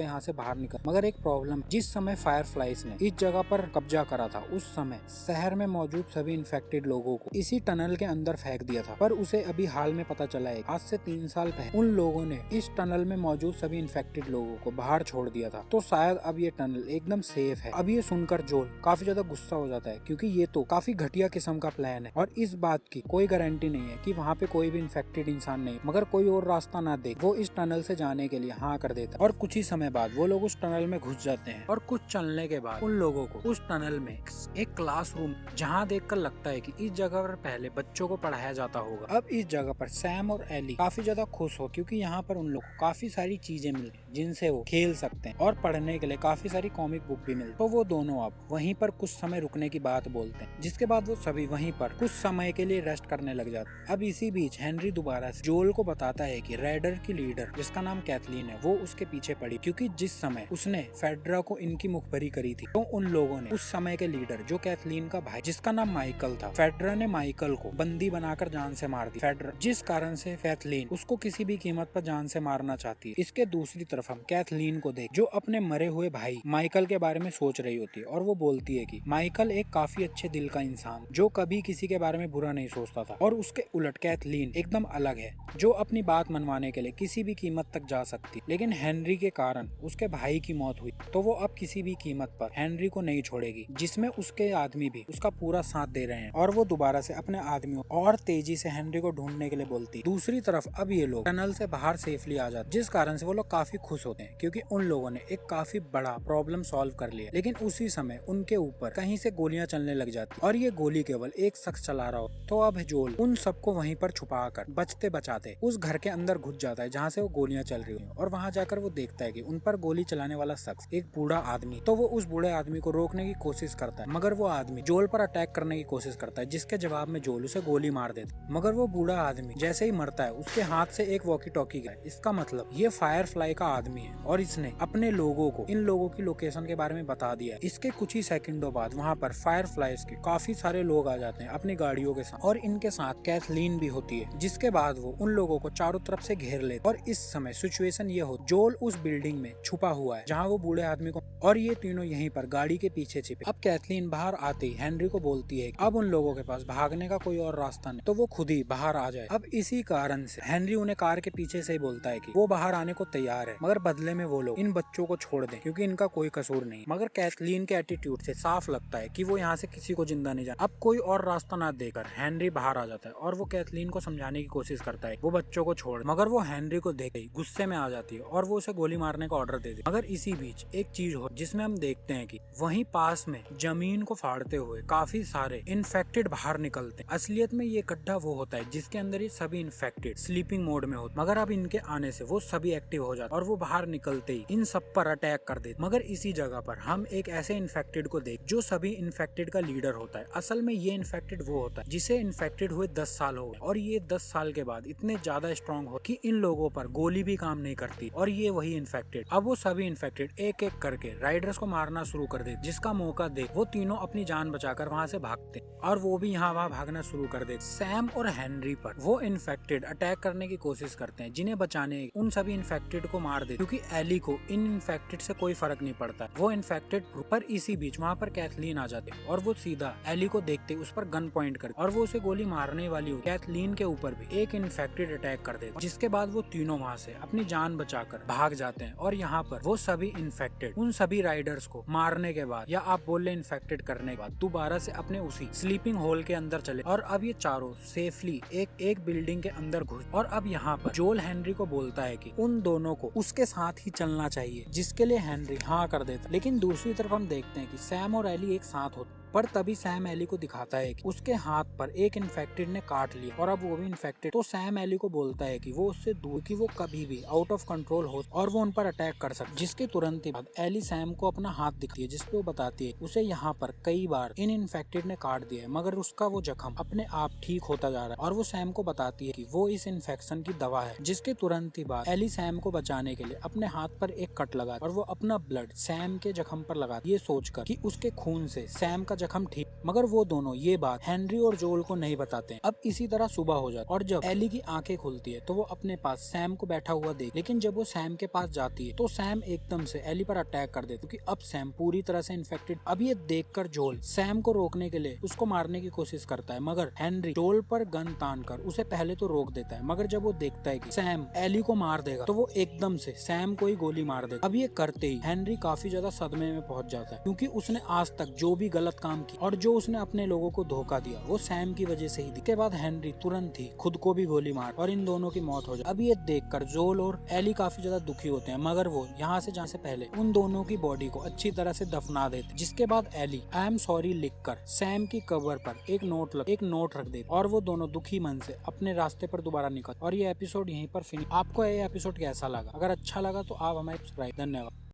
यहाँ से बाहर निकल। मगर एक प्रॉब्लम, जिस समय फायरफ्लाइज ने इस जगह पर कब्जा करा था उस समय शहर में मौजूद सभी इन्फेक्टेड लोगों को इसी टनल के अंदर फेंक दिया था। पर उसे अभी हाल में पता चला है आज से 3 साल पहले उन लोगों ने इस टनल में मौजूद सभी इन्फेक्टेड लोगों को बाहर छोड़ दिया था। तो शायद अब ये टनल एकदम सेफ है। अब ये सुनकर जोल काफी ज्यादा गुस्सा हो जाता है क्योंकि ये तो काफी घटिया किस्म का प्लान है और इस बात की कोई गारंटी नहीं है कि वहाँ पे कोई भी इन्फेक्टेड इंसान नहीं, मगर कोई और रास्ता ना देख वो इस टनल से जाने के लिए हाँ कर देता और कुछ ही समय बाद वो लोग उस टनल में घुस जाते हैं और कुछ चलने के बाद उन लोगों को उस टनल में एक क्लासरूम जहाँ देखकर लगता है कि इस जगह पर पहले बच्चों को पढ़ाया जाता होगा। अब इस जगह पर सैम और एली काफी ज्यादा खुश हो क्योंकि यहाँ पर उन लोग को काफी सारी चीजें मिल रही जिनसे वो खेल सकते हैं और पढ़ने के लिए काफी सारी कॉमिक बुक भी मिलती। तो वो दोनों अब वहीं पर कुछ समय रुकने की बात बोलते हैं, जिसके बाद वो सभी वहीं पर कुछ समय के लिए रेस्ट करने लग जाते हैं। अब इसी बीच हेनरी दोबारा से जोल को बताता है कि रेडर की लीडर जिसका नाम कैथलीन है वो उसके पीछे पड़ी क्योंकि जिस समय उसने फेडरा को इनकी मुखबरी करी थी तो उन लोगों ने उस समय के लीडर जो कैथलीन का भाई जिसका नाम माइकल था, फेडरा ने माइकल को बंदी बनाकर जान से मार दी। फेडरा जिस कारण से कैथलीन उसको किसी भी कीमत पर जान से मारना चाहती है। इसके दूसरी तरफ हम कैथलीन को देख जो अपने मरे हुए भाई माइकल के बारे में सोच रही होती है और वो बोलती है कि माइकल एक काफी अच्छे दिल का इंसान जो कभी किसी के बारे में बुरा नहीं सोचता था और उसके उलट कैथलीन एकदम अलग है जो अपनी बात मनवाने के लिए किसी भी कीमत तक जा सकती। लेकिन हेनरी के कारण उसके भाई की मौत हुई तो वो अब किसी भी कीमत पर हेनरी को नहीं छोड़ेगी, जिसमें उसके आदमी भी उसका पूरा साथ दे रहे हैं और वो दोबारा से अपने आदमियों और तेजी से हेनरी को ढूंढने के लिए बोलती। दूसरी तरफ अब ये लोग टनल से बाहर सेफली आ जाते जिस कारण से वो लोग काफी खुश होते हैं क्योंकि उन लोगों ने एक काफी बड़ा प्रॉब्लम सॉल्व कर लिया। लेकिन उसी समय उनके ऊपर कहीं से गोलियां चलने लग जाती और ये गोली केवल एक शख्स चला रहा हो। तो अब जोल उन सबको वहीं पर छुपा कर बचते बचाते उस घर के अंदर घुस जाता है जहाँ से वो गोलियां चल रही हैं और वहाँ जाकर वो देखता है कि उन पर गोली चलाने वाला शख्स एक बूढ़ा आदमी। तो वो उस बूढ़े आदमी को रोकने की कोशिश करता है मगर वो आदमी जोल पर अटैक करने की कोशिश करता है, जिसके जवाब में जोल उसे गोली मार देता। मगर वो बूढ़ा आदमी जैसे ही मरता है उसके हाथ से एक वॉकी टॉकी गया। इसका मतलब ये फायरफ्लाई का आदमी है और इसने अपने लोगों को इन लोगों की लोकेशन के बारे में बता दिया। इसके कुछ ही सेकंडों बाद वहाँ पर फायरफ्लाइज के काफी सारे लोग आ जाते हैं अपनी गाड़ियों के साथ और इनके साथ कैथलीन भी होती है, जिसके बाद वो उन लोगों को चारों तरफ से घेर लेते। और इस समय सिचुएशन ये हो जोल उस बिल्डिंग में छुपा हुआ है जहाँ वो बूढ़े आदमी को और ये तीनों यहीं पर गाड़ी के पीछे छिपे। अब कैथलीन बाहर आते ही हेनरी को बोलती है अब उन लोगों के पास भागने का कोई और रास्ता नहीं तो वो खुद ही बाहर आ जाए। अब इसी कारण से हेनरी उन्हें कार के पीछे से ही बोलता है कि वो बाहर आने को तैयार है मगर बदले में वो लोग इन बच्चों को छोड़ दें क्योंकि इनका कोई कसूर नहीं। मगर कैथलीन के एटीट्यूड से साफ लगता है कि वो यहाँ से किसी को जिंदा नहीं जाना। अब कोई और रास्ता ना देकर हेनरी बाहर आ जाता है और वो कैथलीन को समझाने की कोशिश करता है वो बच्चों को छोड़, मगर वो हेनरी को देख ही गुस्से में आ जाती है और वो उसे गोली मारने का ऑर्डर दे देती। मगर इसी बीच एक चीज हो जिसमें हम देखते हैं कि वहीं पास में जमीन को फाड़ते हुए काफी सारे इन्फेक्टेड बाहर निकलते हैं। असलियत में ये गड्ढा वो होता है जिसके अंदर ये सभी इन्फेक्टेड स्लीपिंग मोड में होते, मगर अब इनके आने से वो सभी एक्टिव हो जाते और वो बाहर निकलते ही इन सब पर अटैक कर देते। मगर इसी जगह पर हम एक ऐसे इन्फेक्टेड को देख जो सभी इन्फेक्टेड का लीडर होता है। असल में ये इन्फेक्टेड वो होता है जिसे इन्फेक्टेड हुए 10 साल हो गए और ये 10 साल के बाद इतने ज्यादा स्ट्रॉन्ग हो कि इन लोगों पर गोली भी काम नहीं करती और ये वही इन्फेक्टेड। अब वो सभी इन्फेक्टेड एक एक करके राइडर्स को मारना शुरू कर देते, जिसका मौका देख वो तीनों अपनी जान बचाकर वहाँ से भागते और वो भी यहाँ वहाँ भागना शुरू कर देते। सैम और हेनरी पर वो इन्फेक्टेड अटैक करने की कोशिश करते हैं जिन्हें बचाने उन सभी इन्फेक्टेड को मार देते क्योंकि एली को इन इन्फेक्टेड से कोई फर्क नहीं पड़ता। वो इन्फेक्टेड पर इसी बीच वहाँ पर कैथलीन आ जाती है और वो सीधा एली को देखते उस पर गन पॉइंट करती और वो उसे गोली मारने वाली हो। कैथलीन के ऊपर भी एक इन्फेक्टेड अटैक कर देते जिसके बाद वो तीनों वहाँ से अपनी जान बचाकर भाग जाते हैं और यहाँ पर वो सभी इन्फेक्टेड उन सभी राइडर्स को मारने के बाद या आप बोल ले इन्फेक्टेड करने के बाद दोबारा से अपने उसी स्लीपिंग होल के अंदर चले और अब ये चारों सेफली एक बिल्डिंग के अंदर घुस। और अब यहाँ पर जोल हेनरी को बोलता है कि उन दोनों को उसके साथ ही चलना चाहिए, जिसके लिए हेनरी हाँ कर देता। लेकिन दूसरी तरफ हम देखते हैं कि सैम और एली एक साथ होते पर तभी सैम एली को दिखाता है कि उसके हाथ पर एक इन्फेक्टेड ने काट लिया और अब वो भी इन्फेक्टेड। तो सैम एली को बोलता है कि वो उससे दूर की वो कभी भी आउट ऑफ कंट्रोल हो और वो उन पर अटैक कर सकता। जिसके तुरंत ही बाद एली सैम को अपना हाथ दिखती है जिसपे वो बताती है उसे यहाँ पर कई बार इन इन्फेक्टेड ने काट दिया है मगर उसका वो जख्म अपने आप ठीक होता जा रहा है और वो सैम को बताती है कि वो इस इन्फेक्शन की दवा है। जिसके तुरंत ही बाद एली सैम को बचाने के लिए अपने हाथ पर एक कट लगा और वो अपना ब्लड सैम के जख्म पर लगा ये सोचकर कि उसके खून से सैम का जख्म ठीक। मगर वो दोनों ये बात हेनरी और जोल को नहीं बताते। अब इसी तरह सुबह हो जाती और जब एली की आंखें खुलती है तो वो अपने पास सैम को बैठा हुआ देख, लेकिन जब वो सैम के पास जाती है तो सैम एकदम से एली पर अटैक कर देता, क्योंकि अब सैम पूरी तरह से इन्फेक्टेड। अब ये देखकर जोल सैम को रोकने के लिए उसको मारने की कोशिश करता है, मगर हेनरी जोल पर गन तान कर उसे पहले तो रोक देता है। मगर जब वो देखता है कि सैम एली को मार देगा तो वो एकदम से सैम को ही गोली मार देगा। अब ये करते ही हेनरी काफी ज्यादा सदमे में पहुंच जाता है, क्योंकि उसने आज तक जो भी गलत काम किया और जो उसने अपने लोगों को धोखा दिया वो सैम की वजह से ही। इसके बाद हेनरी तुरंत ही खुद को भी गोली मार और इन दोनों की मौत हो जाए। अब ये देखकर जोल और एली काफी ज्यादा दुखी होते हैं, मगर वो यहाँ से जाने से पहले उन दोनों की बॉडी को अच्छी तरह से दफना देते। जिसके बाद एली आई एम सॉरी लिखकर सैम की कवर पर एक नोट रख देती और वो दोनों दुखी मन से अपने रास्ते पर दोबारा निकल। और ये एपिसोड यहीं पर फिनिश। आपको ये एपिसोड कैसा लगा? अगर अच्छा लगा तो आप हमें सब्सक्राइब। धन्यवाद।